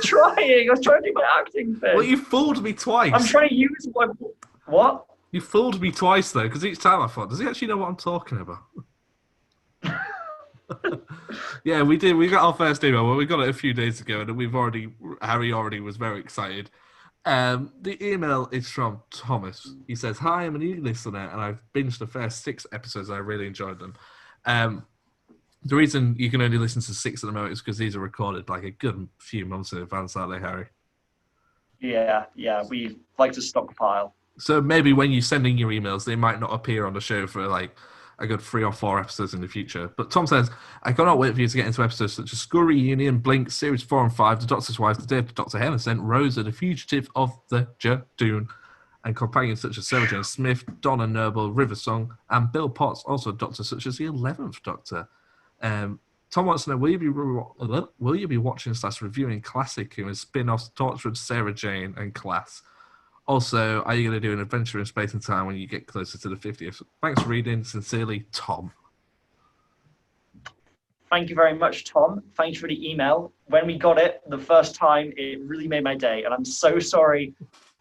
trying. I was trying to do my acting thing. Well, you fooled me twice. I'm trying to use my... What? You fooled me twice, though, because each time I thought, does he actually know what I'm talking about? Yeah, we did. We got our first email. Well, we got it a few days ago, and Harry already was very excited. The email is from Thomas. He says, "Hi, I'm a new listener, and I've binged the first 6 episodes. I really enjoyed them. The reason you can only listen to 6 at the moment is because these are recorded like a good few months in advance, aren't they, Harry?" Yeah. We like to stockpile. So maybe when you send in your emails, they might not appear on the show for like a good 3 or 4 episodes in the future. But Tom says, "I cannot wait for you to get into episodes such as School Reunion, Blink, Series 4 and 5, The Doctor's Wife, The Day of Dr. Henderson, Rosa, The Fugitive of the Jadoon, and companions such as Sarah Jane Smith, Donna Noble, River Song, and Bill Potts, also Doctors such as the 11th Doctor." Tom wants to know, will you be watching / reviewing Classic Who and spin-offs Torchwood, Sarah Jane, and Class? Also, are you going to do an adventure in space and time when you get closer to the 50th? Thanks for reading. Sincerely, Tom. Thank you very much, Tom. Thank you for the email. When we got it the first time, it really made my day. And I'm so sorry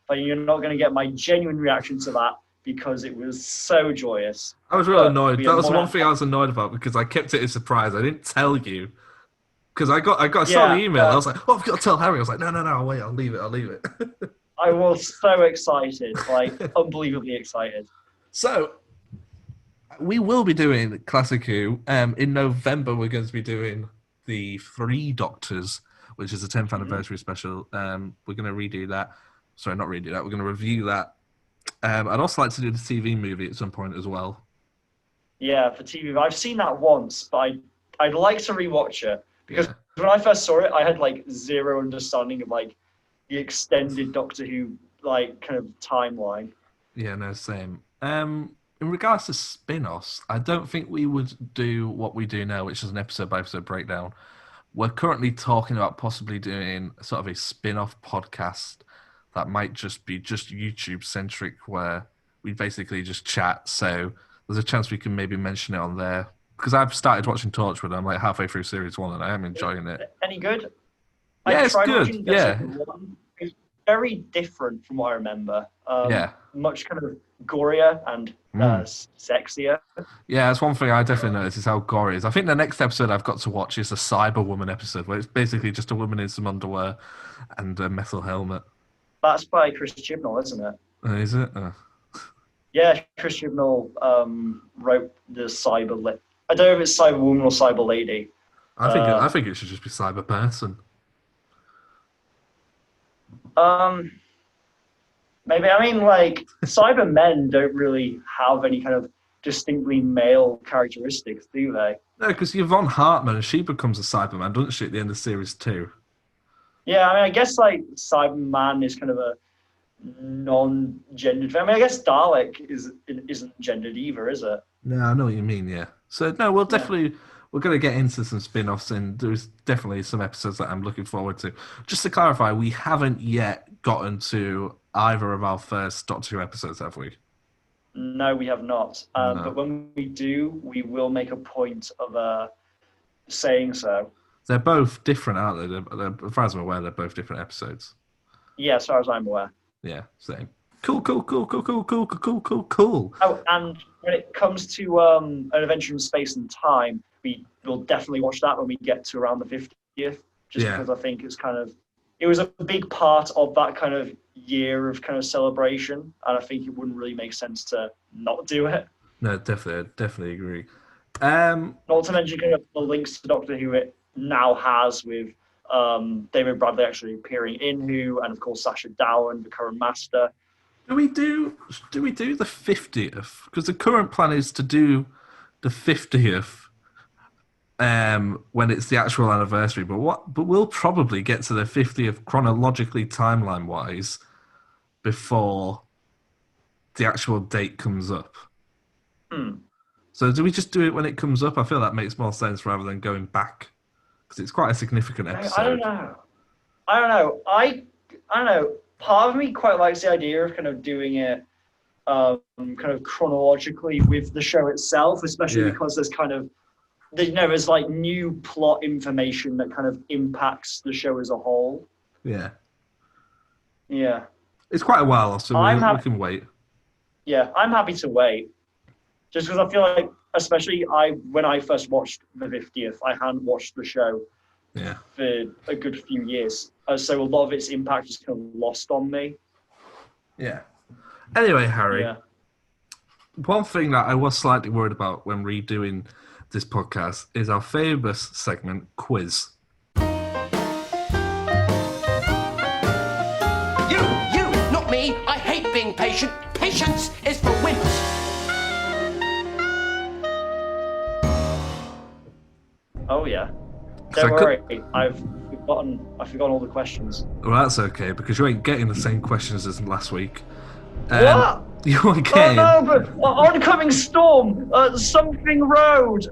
that you're not going to get my genuine reaction to that because it was so joyous. I was really annoyed. That was one thing I was annoyed about because I kept it a surprise. I didn't tell you. Because I saw the email. I was like, I've got to tell Harry. I was like, no, wait, I'll leave it. I was so excited, like unbelievably excited. So, we will be doing Classic Who. In November, we're going to be doing the 3 Doctors, which is a 10th anniversary special. We're going to redo that. Sorry, not redo that. We're going to review that. I'd also like to do the TV movie at some point as well. Yeah, for TV. I've seen that once, but I'd like to rewatch it because when I first saw it, I had like zero understanding of like the extended Doctor Who like kind of timeline. Yeah, no, same. In regards to spin-offs, I don't think we would do what we do now, which is an episode-by-episode breakdown. We're currently talking about possibly doing sort of a spin-off podcast that might just be just YouTube-centric, where we basically just chat. So there's a chance we can maybe mention it on there. Because I've started watching Torchwood. I'm like halfway through Series 1 and I am enjoying it. Any good? Yeah, it's good. Yeah. It's very different from what I remember. Yeah. Much kind of gorier and sexier. Yeah, that's one thing I definitely noticed is how gory it is. I think the next episode I've got to watch is a Cyberwoman episode, where it's basically just a woman in some underwear and a metal helmet. That's by Chris Chibnall, isn't it? Is it? Yeah, Chris Chibnall wrote the Cyber... I don't know if it's Cyberwoman or Cyber Lady. I think it should just be Cyber Person. Maybe. I mean, like, Cybermen don't really have any kind of distinctly male characteristics, do they? No, because Yvonne Hartman, she becomes a Cyberman, doesn't she, at the end of Series 2? Yeah, I mean, I guess, like, Cyberman is kind of a non-gendered... I mean, I guess Dalek isn't gendered either, is it? No, I know what you mean, yeah. So, no, we'll definitely we're going to get into some spin-offs, and there's definitely some episodes that I'm looking forward to. Just to clarify, we haven't yet gotten to either of our first Doctor Who episodes, have we? No, we have not. No. But when we do, we will make a point of saying so. They're both different, aren't they? As far as I'm aware, they're both different episodes. Yeah, as far as I'm aware. Yeah, same. Cool. Oh, and when it comes to An Adventure in Space and Time, we will definitely watch that when we get to around the 50th, because I think it was a big part of that kind of year of kind of celebration, and I think it wouldn't really make sense to not do it. No, definitely agree. Not to mention kind of the links to Doctor Who it now has with David Bradley actually appearing in Who, and of course Sacha Dhawan, the current Master. Do we do the 50th? Because the current plan is to do the 50th when it's the actual anniversary. But we'll probably get to the 50th chronologically, timeline wise, before the actual date comes up. So do we just do it when it comes up? I feel that makes more sense rather than going back, because it's quite a significant episode. I don't know. I don't know. Part of me quite likes the idea of kind of doing it kind of chronologically with the show itself, especially because there's kind of, there's like new plot information that kind of impacts the show as a whole. Yeah. Yeah. It's quite a while, so we can wait. Yeah, I'm happy to wait. Just because I feel like, especially when I first watched the 50th, I hadn't watched the show for a good few years. So a lot of its impact is kind of lost on me. Yeah. Anyway, Harry, one thing that I was slightly worried about when redoing this podcast is our famous segment, Quiz. You, not me. I hate being patient. Patience is for wimps. Oh yeah. Don't worry, I've forgotten all the questions. Well, that's okay, because you ain't getting the same questions as last week. What? You are getting... Oh no, but oncoming storm, something road.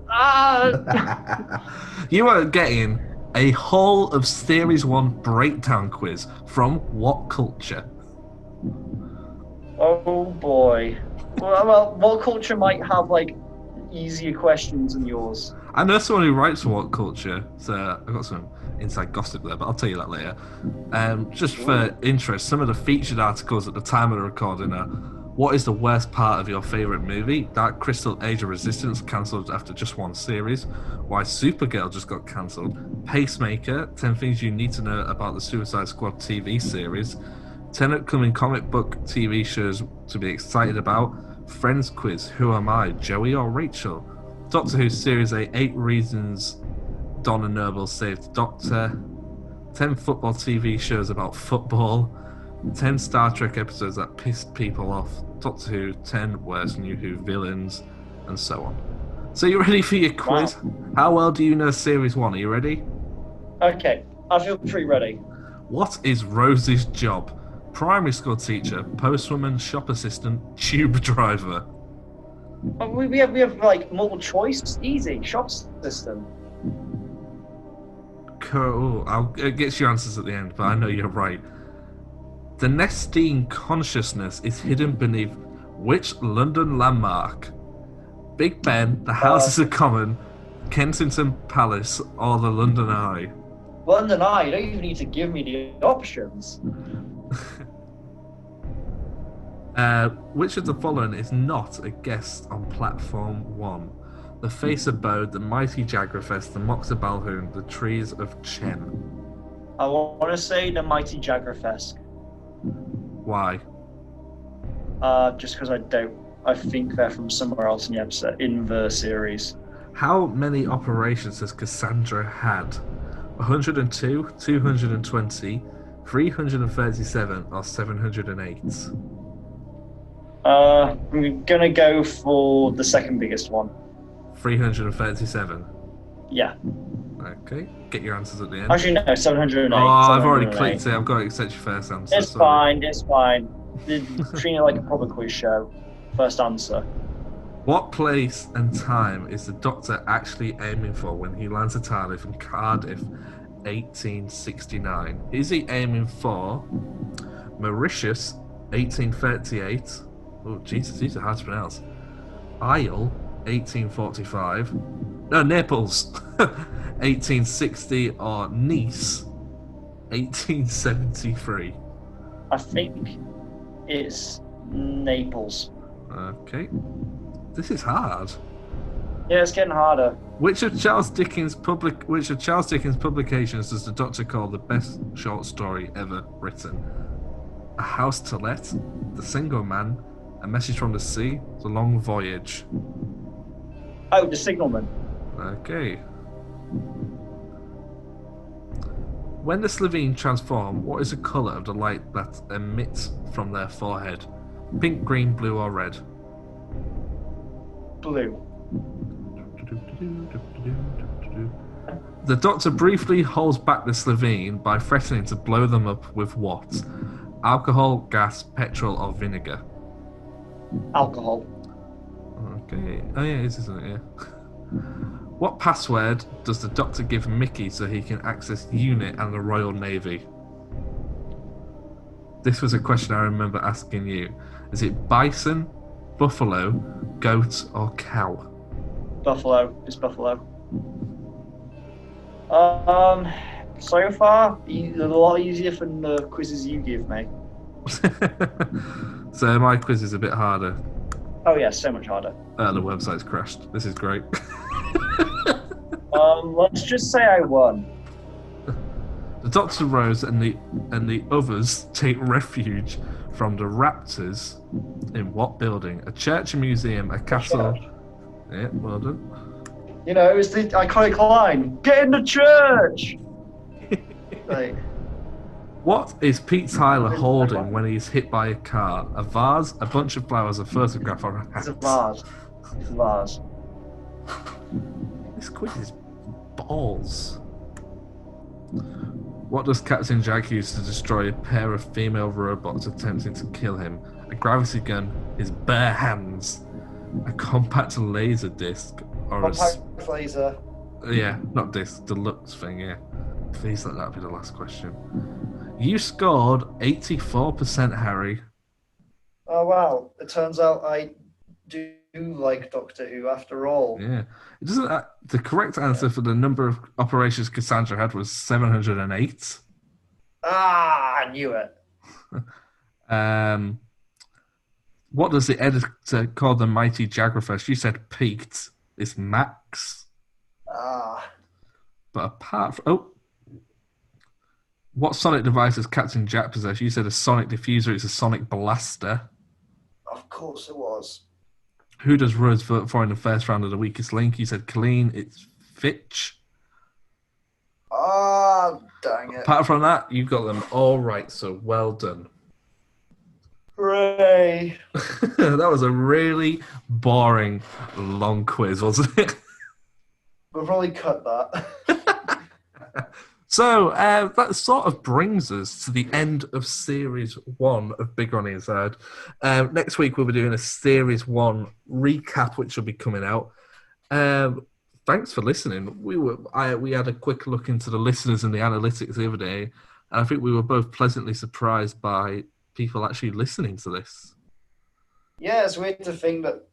You are getting a whole of Series 1 breakdown quiz from What Culture? Oh boy. Well, What Culture might have like easier questions than yours. I know someone who writes for What Culture, so I've got some inside gossip there, but I'll tell you that later. Just for interest, some of the featured articles at the time of the recording are: what is the worst part of your favourite movie? Dark Crystal Age of Resistance cancelled after just one series. Why Supergirl just got cancelled. Pacemaker, 10 things you need to know about the Suicide Squad TV series. 10 upcoming comic book TV shows to be excited about. Friends quiz, who am I, Joey or Rachel? Doctor Who Series 8 reasons Donna Noble saved the Doctor. 10 football TV shows about football. 10 Star Trek episodes that pissed people off. Doctor Who 10 worst New Who villains, and so on. So you ready for your quiz? Wow. How well do you know Series 1? Are you ready? Okay, I feel pretty ready. What is Rose's job? Primary school teacher, postwoman, shop assistant, tube driver. We have like multiple choice, easy shop system. Cool. I'll get your answers at the end, but I know you're right. The Nestine consciousness is hidden beneath which London landmark? Big Ben, the Houses of Common, Kensington Palace, or the London Eye? London Eye, you don't even need to give me the options. Which of the following is not a guest on Platform 1? The Face of Bode, the Mighty Jagrafest, the Moxa Balhoun, the Trees of Chen. I want to say the Mighty Jagrafest. Why? Just because I think they're from somewhere else in the episode, in the series. How many operations has Cassandra had? 102, 220, 337, or 708? I'm gonna go for the second biggest one. 337. Yeah. Okay, get your answers at the end. Actually, no, 708. Oh, I've already clicked it. I've got to accept your first answer. It's fine. Treat it like a proper quiz show. First answer. What place and time is the Doctor actually aiming for when he lands a TARDIS in Cardiff, 1869? Is he aiming for Mauritius, 1838? Oh, Jesus, these are hard to pronounce. Isle, 1845. No, Naples, 1860, or Nice, 1873. I think it's Naples. Okay. This is hard. Yeah, it's getting harder. Which of Charles Dickens' publications does the Doctor call the best short story ever written? A House to Let, The Single Man, A Message from the Sea, The Long Voyage. Oh, the Signalman. Okay. When the Slovene transform, what is the colour of the light that emits from their forehead? Pink, green, blue, or red? Blue. The Doctor briefly holds back the Slovene by threatening to blow them up with what? Alcohol, gas, petrol, or vinegar? Alcohol. Okay. Oh yeah, it is, isn't it? Yeah. What password does the Doctor give Mickey so he can access UNIT and the Royal Navy? This was a question I remember asking you. Is it bison, buffalo, goat, or cow? Buffalo. It's buffalo. So far, a lot easier than the quizzes you give me. So my quiz is a bit harder. Oh yeah, so much harder. The website's crashed. This is great. Let's just say I won. The Doctor, Rose, and the others take refuge from the Raptors in what building? A church, a museum, a castle? Yeah, well done. You know, it's the iconic line, "Get in the church!" Like, What is Pete Tyler holding when he's hit by a car? A vase, a bunch of flowers, a photograph, or a hat? it's a vase. It's a vase. This quiz is balls. What does Captain Jack use to destroy a pair of female robots attempting to kill him? A gravity gun, his bare hands, a compact laser disc, or Compact laser. yeah, not disc, deluxe thing, yeah. Please let that be the last question. You scored 84%, Harry. Oh wow! It turns out I do like Doctor Who after all. Yeah. It doesn't. The correct answer for the number of operations Cassandra had was 708. Ah, I knew it. What does the editor call the mighty Jagrafest? You said peaked. It's Max. Ah, But apart from... What sonic device does Captain Jack possess? You said a sonic diffuser. It's a sonic blaster. of course it was. Who does Rose vote for in the first round of the weakest link? You said Colleen. It's Fitch. Ah, dang it! Apart from that, you got them all right, so well done. Hooray! That was a really boring, long quiz, wasn't it? We'll probably cut that. So that sort of brings us to the end of Series 1 of Bigger on the Inside. Next week we'll be doing a Series 1 recap, which will be coming out. Thanks for listening. We had a quick look into the listeners and the analytics the other day, and I think we were both pleasantly surprised by people actually listening to this. Yeah, it's weird to think that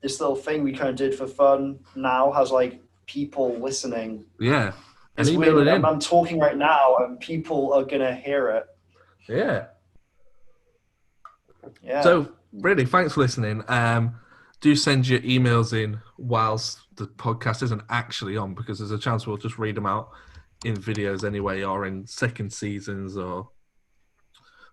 this little thing we kind of did for fun now has like people listening. Yeah. It's And weird. email it in. I'm talking right now, and people are gonna hear it. Yeah. Yeah. So, really, thanks for listening. Do send your emails in whilst the podcast isn't actually on, because there's a chance we'll just read them out in videos anyway, or in second seasons, or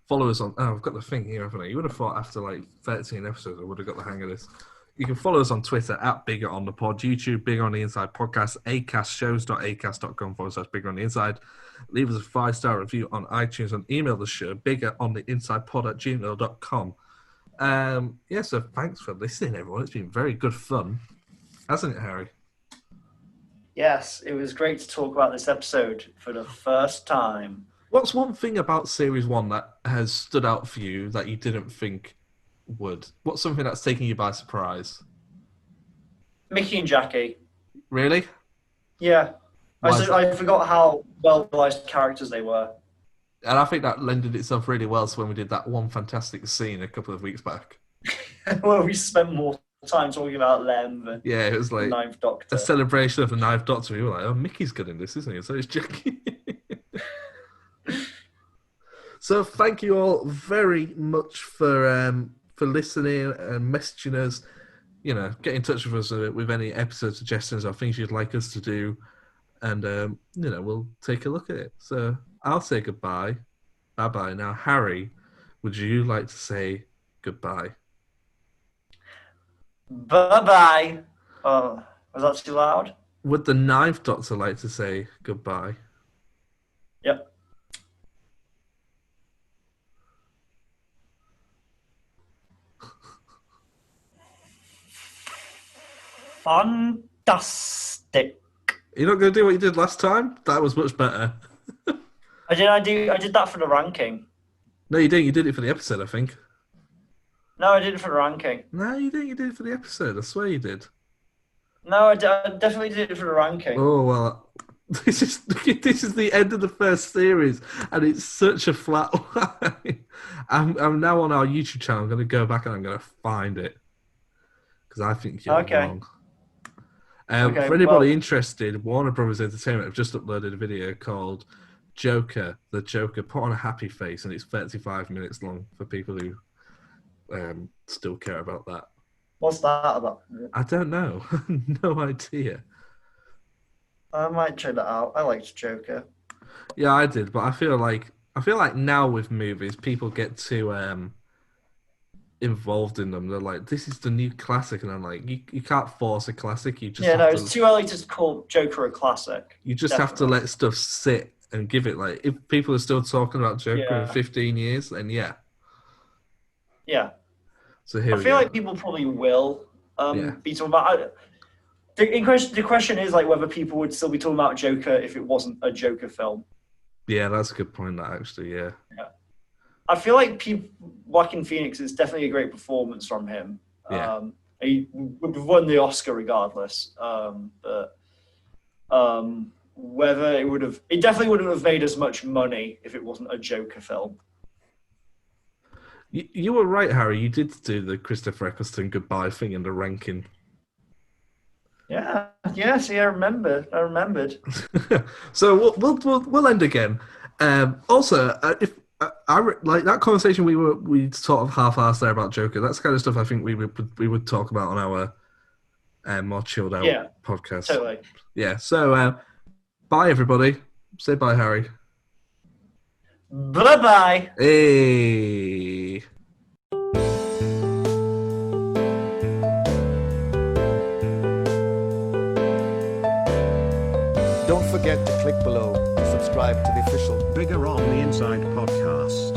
follow us on... Oh, I've got the thing here, haven't I? You would have thought after like 13 episodes I would have got the hang of this. You can follow us on Twitter at Bigger on the Pod, YouTube, Bigger on the Inside Podcast, acastshows.acast.com/Bigger on the Inside. Leave us a 5-star review on iTunes and email the show, biggerontheinside@gmail.com. Yeah, so thanks for listening, everyone. It's been very good fun, hasn't it, Harry? Yes, it was great to talk about this episode for the first time. What's one thing about Series 1 that has stood out for you that you didn't think would? What's something that's taken you by surprise? Mickey and Jackie. Really? Yeah. Why is I forgot how well-realized characters they were. And I think that lended itself really well to when we did that one fantastic scene a couple of weeks back. Well, we spent more time talking about them than Yeah, it was the like Ninth Doctor. a celebration of the Ninth Doctor. We were like, oh, Mickey's good in this, isn't he? So is Jackie. So thank you all very much for listening and messaging us. You know, get in touch with us with any episode suggestions or things you'd like us to do. And, you know, we'll take a look at it. So I'll say goodbye. Bye-bye. Now, Harry, would you like to say goodbye? Bye-bye. Oh, was that too loud? Would the Ninth Doctor like to say goodbye? Yep. Fantastic. You're not going to do what you did last time? That was much better. I did that for the ranking. No, you didn't. You did it for the episode, I think. No, I did it for the ranking. No, you didn't. You did it for the episode. I swear you did. No, I definitely did it for the ranking. Oh, well, this is the end of the first series, and it's such a flat line. I'm now on our YouTube channel. I'm going to go back and I'm going to find it, because I think you're wrong. For anybody interested, Warner Brothers Entertainment have just uploaded a video called Joker, the Joker, put on a happy face, and it's 35 minutes long for people who still care about that. What's that about? I don't know. No idea. I might check that out. I liked Joker. Yeah, I did, but I feel like now with movies, people get too involved in them. They're like, this is the new classic, and I'm like, you can't force a classic. You just it's too early to call Joker a classic. You just have to let stuff sit and give it, like, if people are still talking about Joker in 15 years, then yeah. Yeah. So here I feel like people probably will be talking about. The question is like whether people would still be talking about Joker if it wasn't a Joker film. Yeah, that's a good point. That actually, yeah. I feel like Joaquin Phoenix is definitely a great performance from him. Yeah. He would have won the Oscar regardless. But whether it definitely wouldn't have made as much money if it wasn't a Joker film. You were right, Harry. You did do the Christopher Eccleston goodbye thing in the ranking. Yeah. See, I remembered. So we'll end again. Also, if I like that conversation we sort of half-assed there about Joker. That's the kind of stuff I think we would talk about on our more chilled out podcast. Totally. Yeah. So bye everybody. Say bye, Harry. Bye-bye. Hey. Don't forget to click below to subscribe to the official Bigger on the Inside podcast.